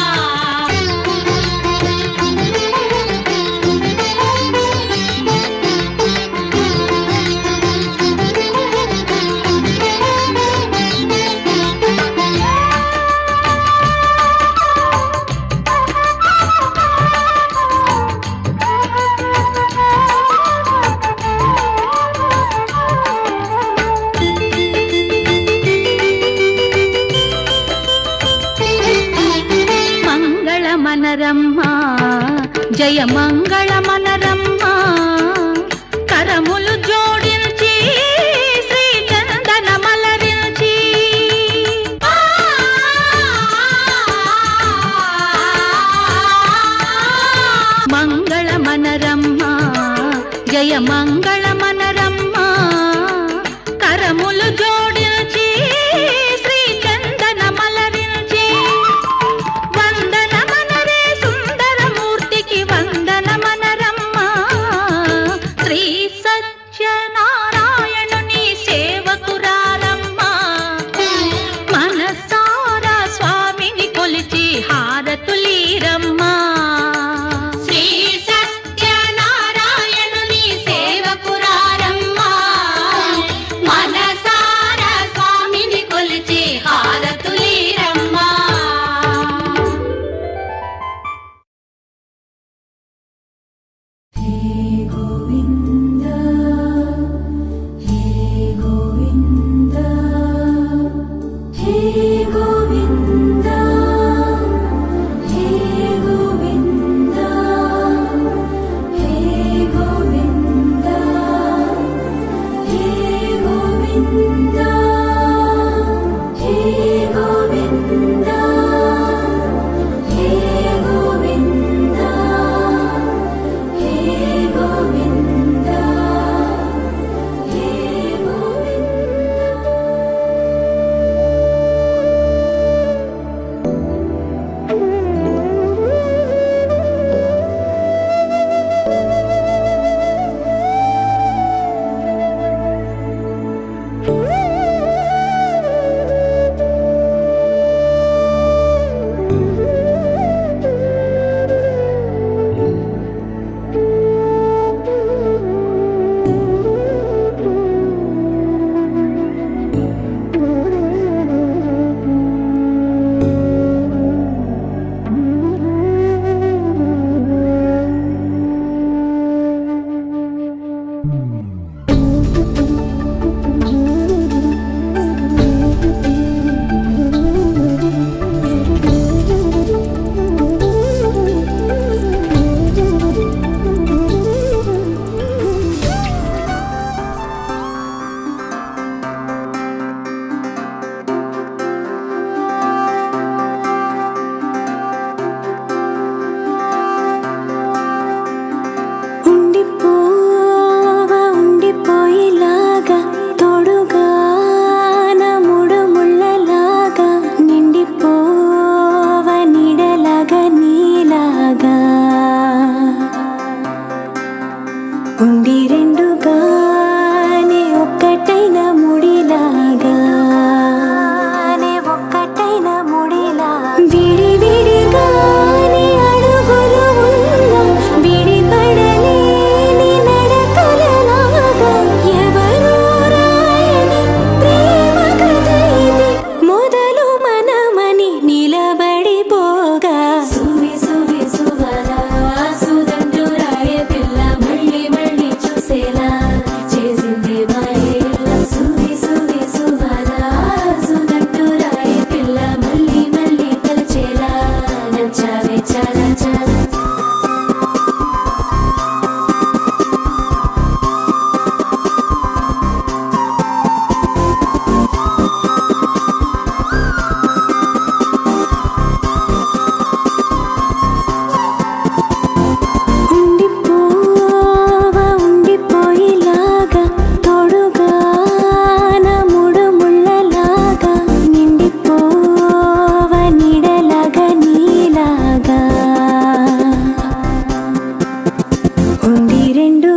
మంగళమనరమ్మా జయ మంగళమనరమ్మా కరములు జోడించి శ్రీ చందన మలరించి మంగళమనరమ్మా జయ మంగళమనరమ్మా కరములు జోడించి శ్రీ చందన మలరించి వందనమనరే సుందరమూర్తికి వందనమనరమ్మా శ్రీ సత్యనారాయణుని సేవకురారమ్మా మనసారా స్వామిని కొలిచి హారతులీరమ్మా శ్రీ సత్యనారాయణుని సేవకు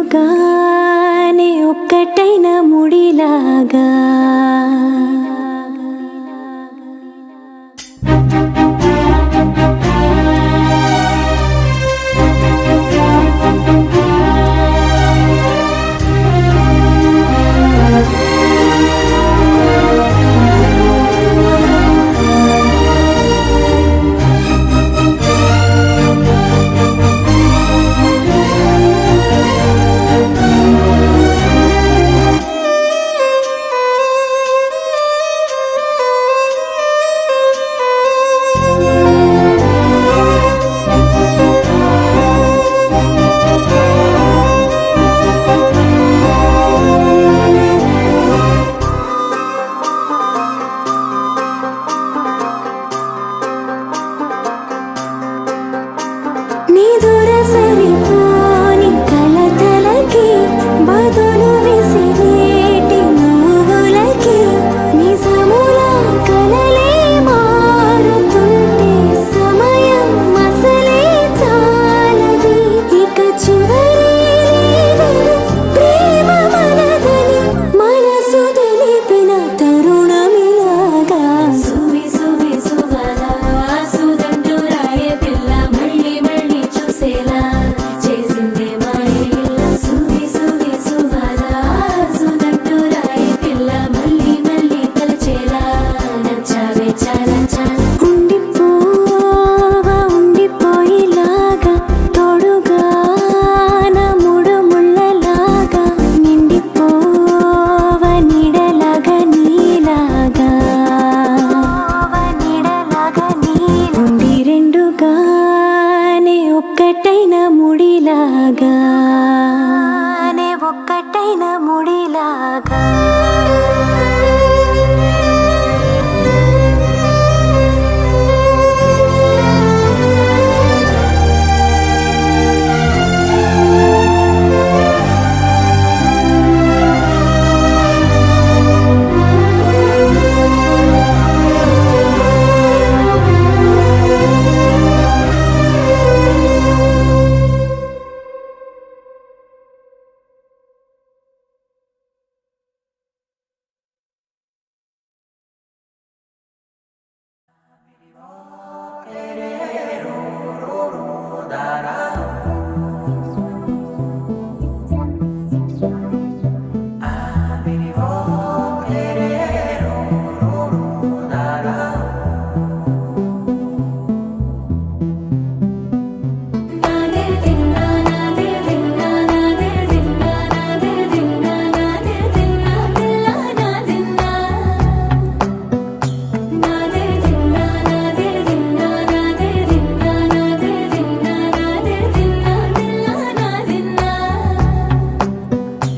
రెండుగానే ఒక్కటైన ముడిలాగా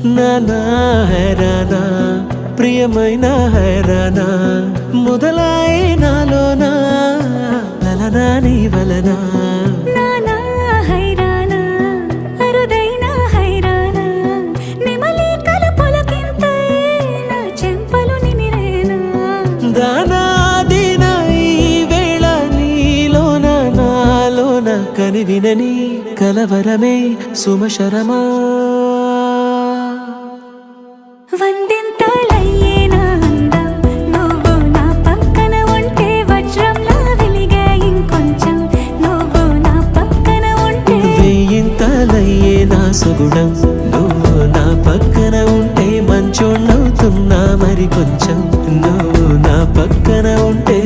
నానా హైరానా ప్రియమైన హైరానా మొదలాయి నాలోనా లలనా నీ వలనా నానా హైరానా అరుదైన హైరానా నెమలి కలపులకింతై నా చెంపలు నిమిరేనా దానా దినా ఈ వేళ నీలోన నాలోన కనివినని కలవరమే సుమశరమా వందింతలయ్యేనా అందం నువ్వు నా పక్కన ఉంటే వజ్రంలా వెలిగే ఇంకొంచెం నువ్వు నా పక్కన ఉంటే వెయ్యింతలయ్యే నా సుగుణం నువ్వు నా పక్కన ఉంటే మంచోళ్ళవుతున్నా మరి కొంచెం నువ్వు నా పక్కన ఉంటే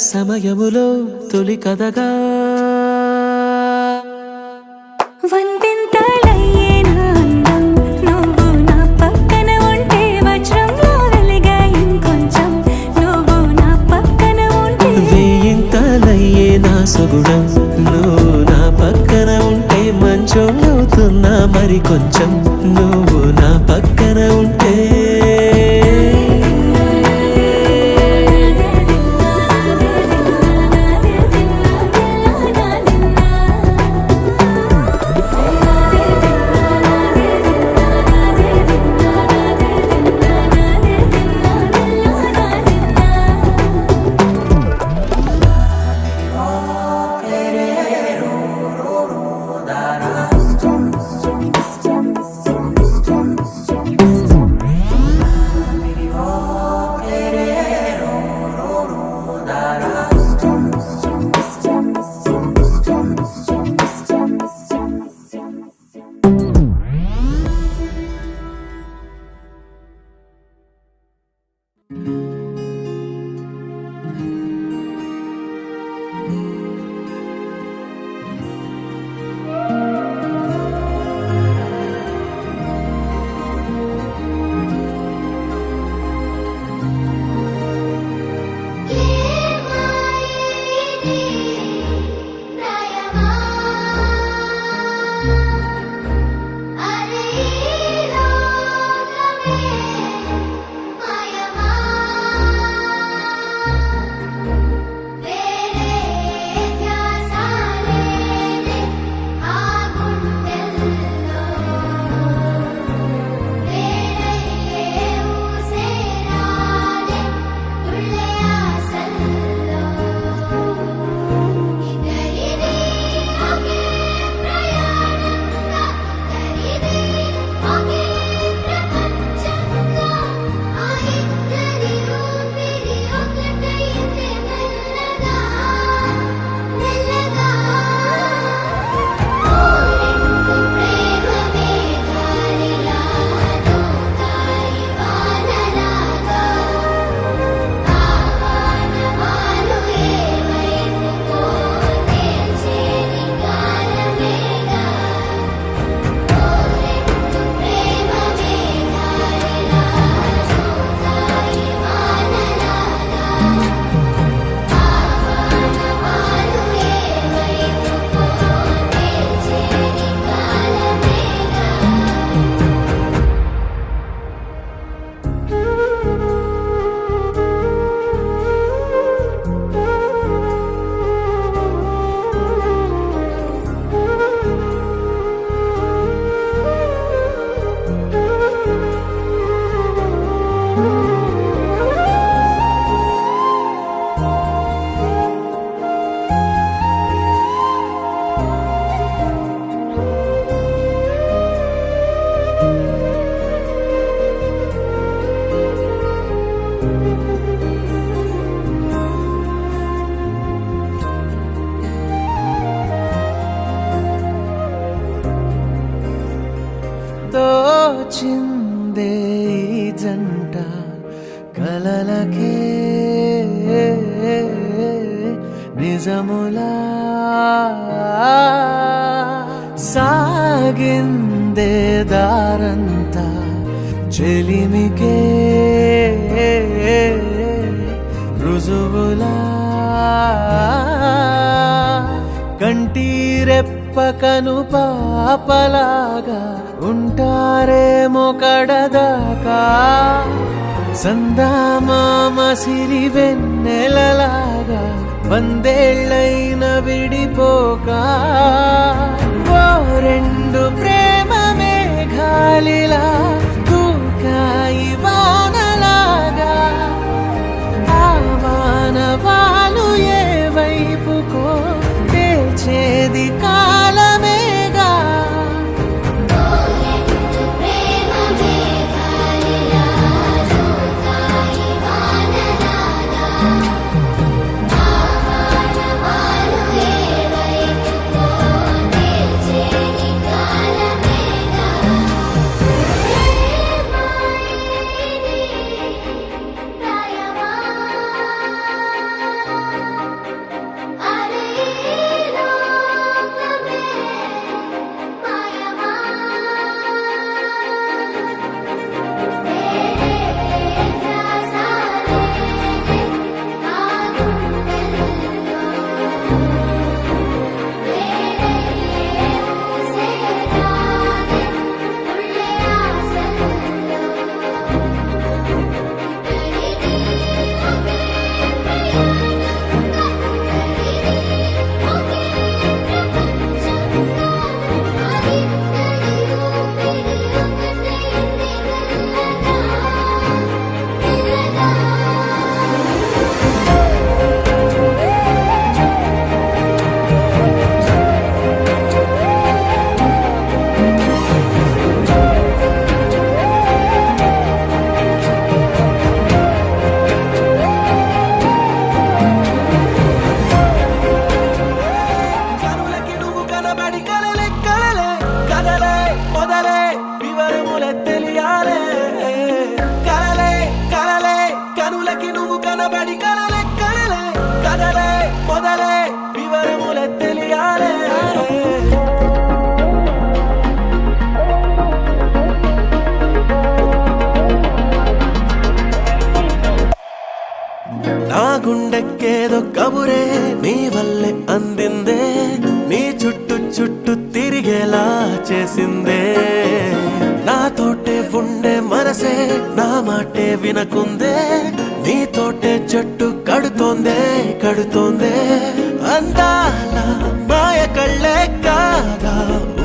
సమయములో తొలి కథగా వందింతలయ్యే నా అందం నువ్వు నా పక్కన ఉంటే వజ్రంలా వెలిగా ఇంకొంచెం నువ్వు నా పక్కన ఉంటే వేయింతలయ్యే నా సుగుణం నువ్వు నా పక్కన ఉంటే మంచోళ్ళవుతున్నా మరి కొంచెం నువ్వు నా పక్కన ఉంటే తోచిందే ఈ జంట కలలకే నిజములా సాగిందే దారంతా చెలిమికే రుజువులా కంటిరెప్పకను పాపలాగా ఉంటారేమో కడదాకా సందామామ సిరి వెన్నెలలాగా వందేళ్ళైన విడిపోక ఓ రెండు ప్రేమ మేఘాలిలా దూకాయి వానలాగా ఆ వానవాలు ఏ వైపుకో తెచేది కాలమేగా కనబడి కలలే కలలే కదలే మొదలే వివరములే తెలియాలే కలలే కలలే కనులకి నువ్వు కనబడి కలలే కలలే కదలే మొదలే వివరములే తెలియాలే నా గుండెక్కేదో కబురే నీ వల్లే అందిందే నీ చుట్టూ చుట్టూ తిరిగేలా చేసిందే నాతోటే ఉండే మనసే నా మాటే వినకుందే నీతోటే జట్టు కడుతోందే కడుతోందే అందాల మాయ కళ్ళే కాగా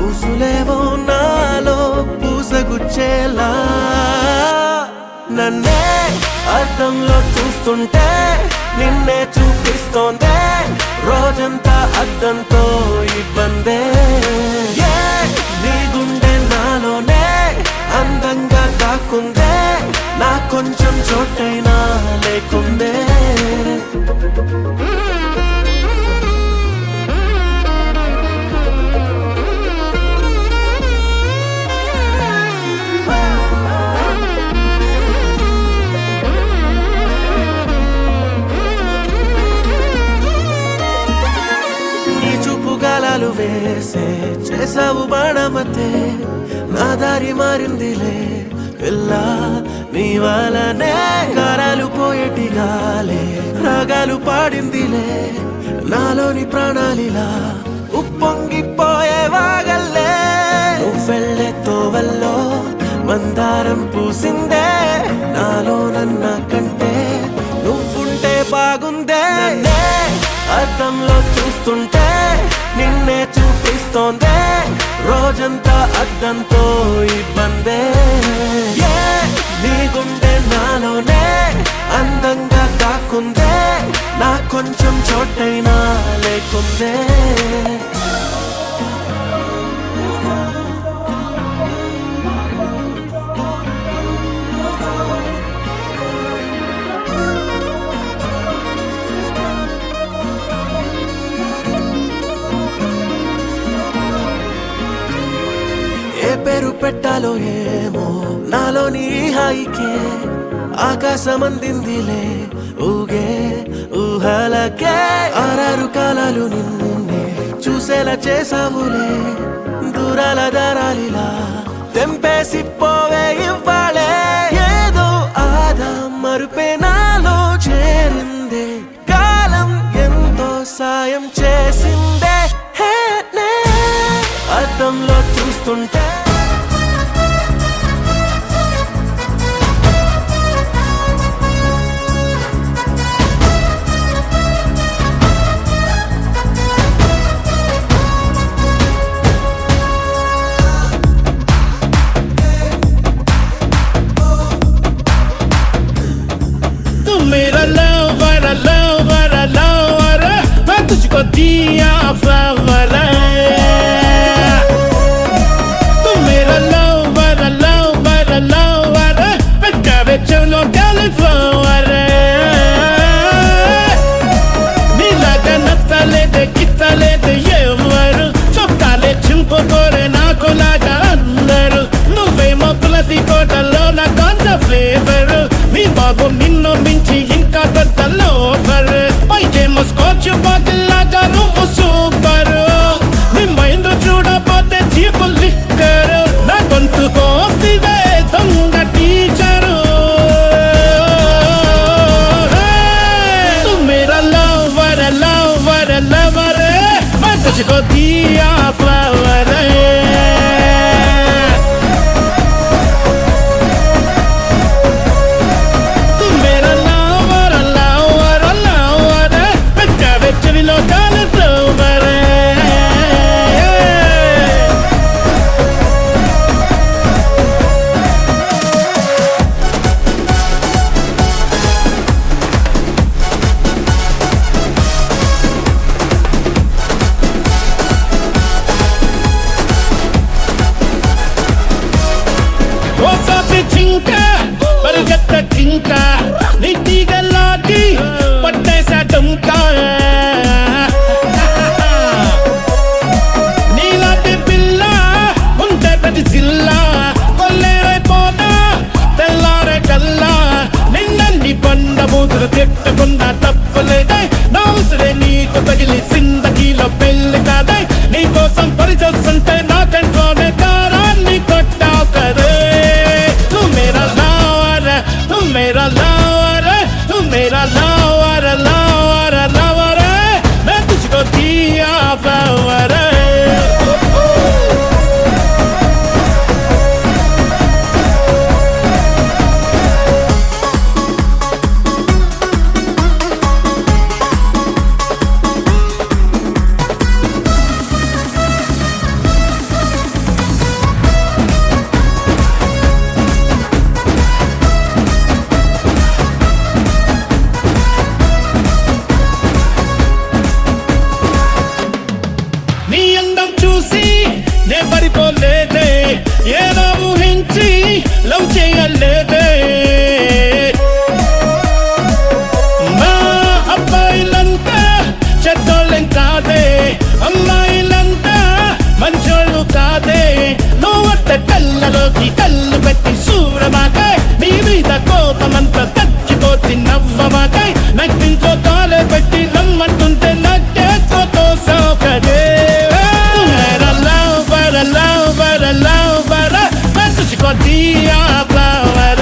ఊసులేవో నాలో పూసగుచ్చేలా నన్నే అద్దంలో చూస్తుంటే నిన్నే చూపిస్తోందే రోజంతా అద్దంతో ఇబ్బందే నీ గుండె నాలోనే అందంగా కాకుందే నా కొంచెం చోటైనా లేకుందే గాలాలు వేసే చేసావు బాణమతే నా దారి మారిందిలే పిల్ల నీ వలనే గారాలు పోయేటి గాలే రాగాలు పాడిందిలే నాలోని ప్రాణాలిలా ఉప్పొంగిపోయే వాగల్లే నువ్వెళ్ళే తోవల్లో మందారం పూసిందే నాలో నన్న కంటే నువ్వుంటే బాగుందే అద్దంలో చూస్తుంటే నిన్నే చూపిస్తోందే రోజంతా అద్దంతో ఇబ్బందే నీ గుండె నాలోనే అందంగా కాకుందే నా కొంచెం చోటైనా లేకుందే పేరు పెట్టాలో ఏమో నాలోని హాయికే ఆకాశం అందిందిలే ఊగే ఊహలకే ఆరారు కాలాలు నిన్నే చూసేలా చేసావులే దూరాల దారాలిలా తెంపేసి పోవే ఇవ్వాలే ఏదో ఆదా మరుపే నాలో చేరిందే కాలం ఎంతో సాయం చేసిందే అద్దంలో చూస్తుంటే मेरा लवर लवर लवर मैं तुझको दिया फ्लावर तू मेरा लवर लवर लवर मैं कभी चलो कैलीफ्लावर నీలాగా నచ్చలేదే గిచ్చలేదే ఎవరు చొక్కాలే చింపుకోరే నాకులాగా అందరు నువ్వేమో తులసి కోటలో నా కొంత ఫ్లేవర్ నీ బాబు నిన్ను మించి ఇంకా పెద్ద లోపర్ పైకేమో స్కాచ్ బాటిల్ లాగా నువ్వు సూపర్ నీ మైండ్ చూడపోతే చీపు లిక్కర్ నా గొంతు కోసివే దొంగ టీచరు మేరా లవర్ లవర్ లవర్ मैं तुझको दिया फ्लावर तू मेरा చూసి నే పడిపోలేదే ఏదో ఊహించి లవ్ చేయలేదే మా అబ్బాయిలంతా చెడ్డోళ్ళం కాదే అమ్మాయిలంతా మంచోళ్ళు కాదే నువ్వట్ట కళ్ళలోకి కళ్ళు పెట్టి సూరమాకే నీ మీద కోపమంతా తచ్చిపోతి నవ్వమాకే నగ్గించో కాలే పెట్టి నమ్మంటుంటే నచ్చేతో సౌకర్యే Dia flower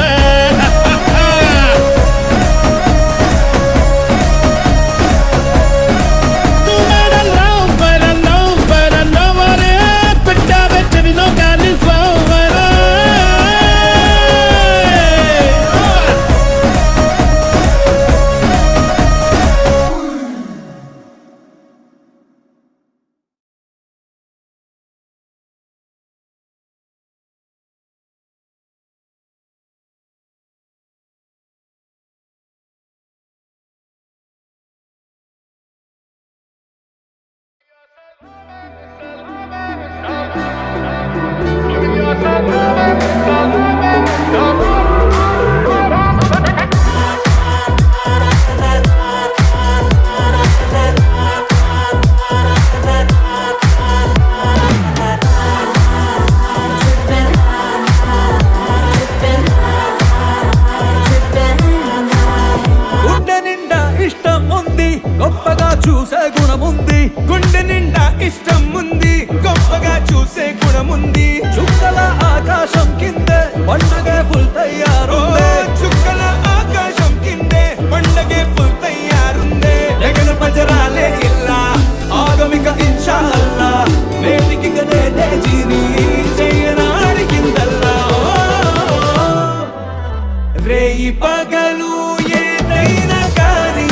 చూసే గుణముంది గుండె నిండా ఇష్టం ఉంది గొప్పగా చూసే గుణముంది చుక్కల ఆకాశం కిందే పండగే ఫుల్ తయారుందే చుక్కల ఆకాశం కిందే పండగే ఫుల్ తయారుందే జగన్ పజరాలే ఇల్లా ఆగమిక ఇన్షా అల్లా వేదిక నేనే జీని చేయనాడి కిందల్లా రేయి పగలు ఏదైనా కానీ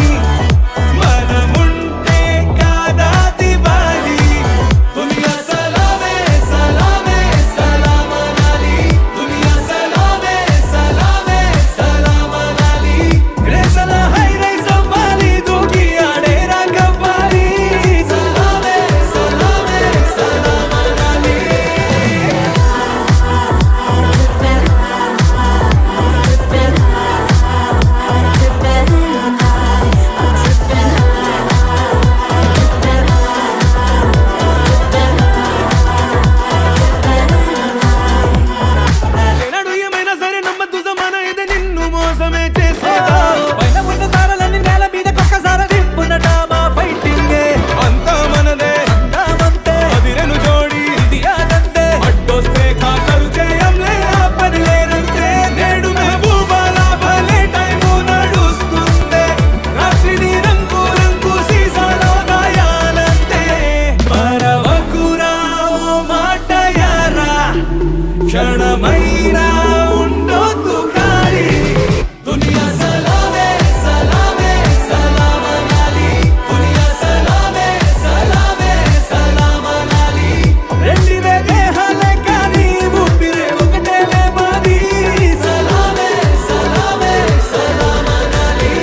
క్షణమైనా ఉండొద్దు కానీ దునియా సలామే సలామే సలామనాలి దునియా సలామే సలామే సలామనాలి రెండివే దేహాలే కానీ ఊపిరే ఒకటేలే మాది సలామే సలామే సలామనాలి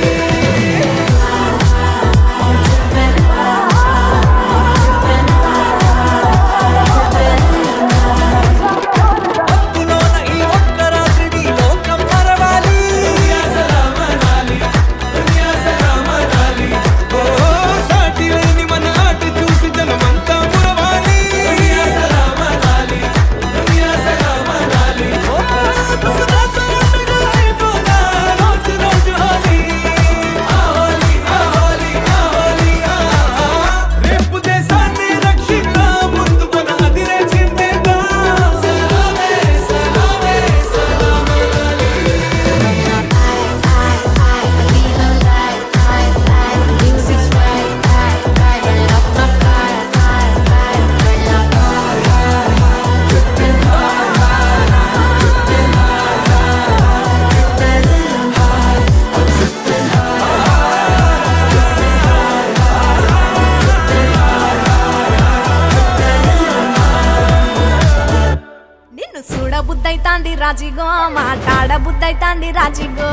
బుద్ధైతాంది రాజిగో మాట్లాడ బుద్ధైతాంది రాజిగో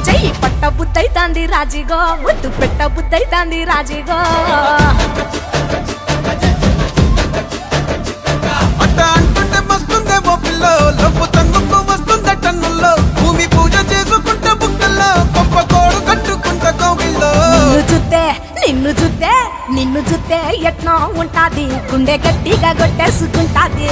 చెయ్యి పట్ట బుద్ధైతాంది రాజీగో ముద్దు పెట్ట బుద్ధైతాంది రాజీగో అట్ట అంటుంటే మస్తుందేమో పిల్లో లవ్వు తన్నుకు వస్తుందే టన్నుల్లో భూమి పూజ చేసుకుంటే బుక్కల్లో గొప్ప కోడు కట్టుకుంటే కోగిల్లో నిన్ను చూస్తే ఎట్నో ఉంటాది గుండె గట్టిగా కొట్టేసుకుంటాది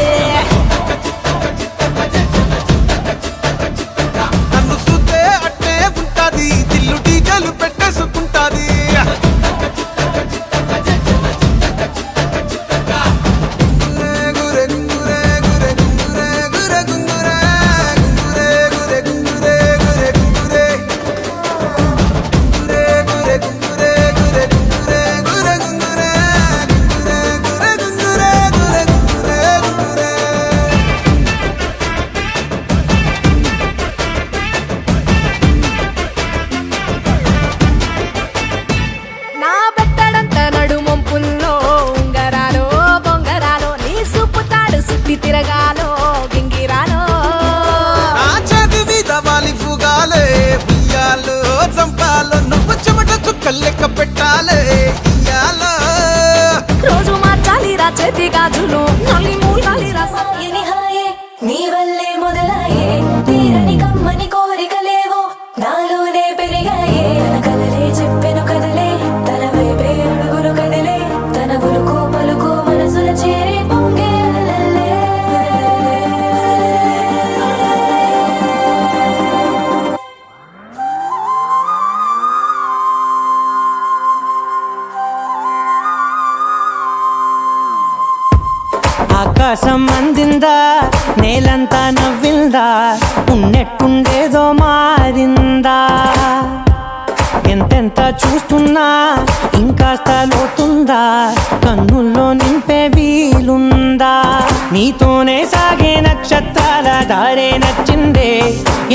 నన్ను చూస్తే అట్టే ఉంటాది దిల్లు డీజలు పెట్టేసుకుంటాది నా బెత్తడంత నడుమొంపుల్లో ఉంగరాలో బొంగరాలో నీ సుప్పుతాడు సుత్తి తిరగాలో గింగిరాలో నా చేతి మీద వాలి ఫుగాలే ఉయ్యాలో చంపాలో నువ్వు చెమట చుక్కలు లెక్క పెట్టాలే ఇయ్యాలో రోజు మార్చాలి రా చేతి గాజులు నల్లి మూలాలి రా సాయని హాయే నీ వల్లే మొదలాయే తీరని కమ్మని కోరికలేవో నాలోనే పెరిగాయే తన కలలే చెప్పెను కదలే తన వైపే అడుగులు కదిలే తన గులుకు పలుకు మనసుల చేరి పొంగే అలలే. ఆకాశం అందిందా నేలంతా నవ్విందా ఉన్నట్టుండేదో మారిందా ఎంతెంత చూస్తున్నా ఇంకాస్త లోతుందా కన్నుల్లో నింపే వీలుందా నీతోనే సాగే నక్షత్రాల దారే నచ్చిందే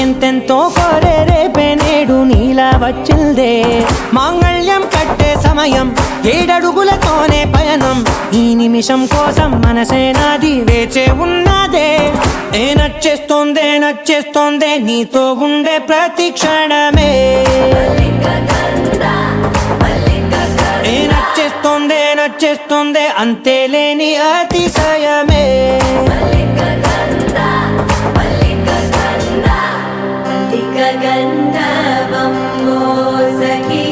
ఎంతెంతో కోరే రేపే నేడు నీలా వచ్చిందే మాంగళ్యం కట్టే సమయం ఏడడుగులతోనే పయనం ఈ నిమిషం కోసం మనసే నాది వేచే ఉన్నదే నచ్చేస్తోందే నీతో ఉండే ప్రతి క్షణమే నచ్చేస్తోందే అంతేలేని అతిశయమే గంధవం మోసకి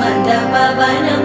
మంద పవనం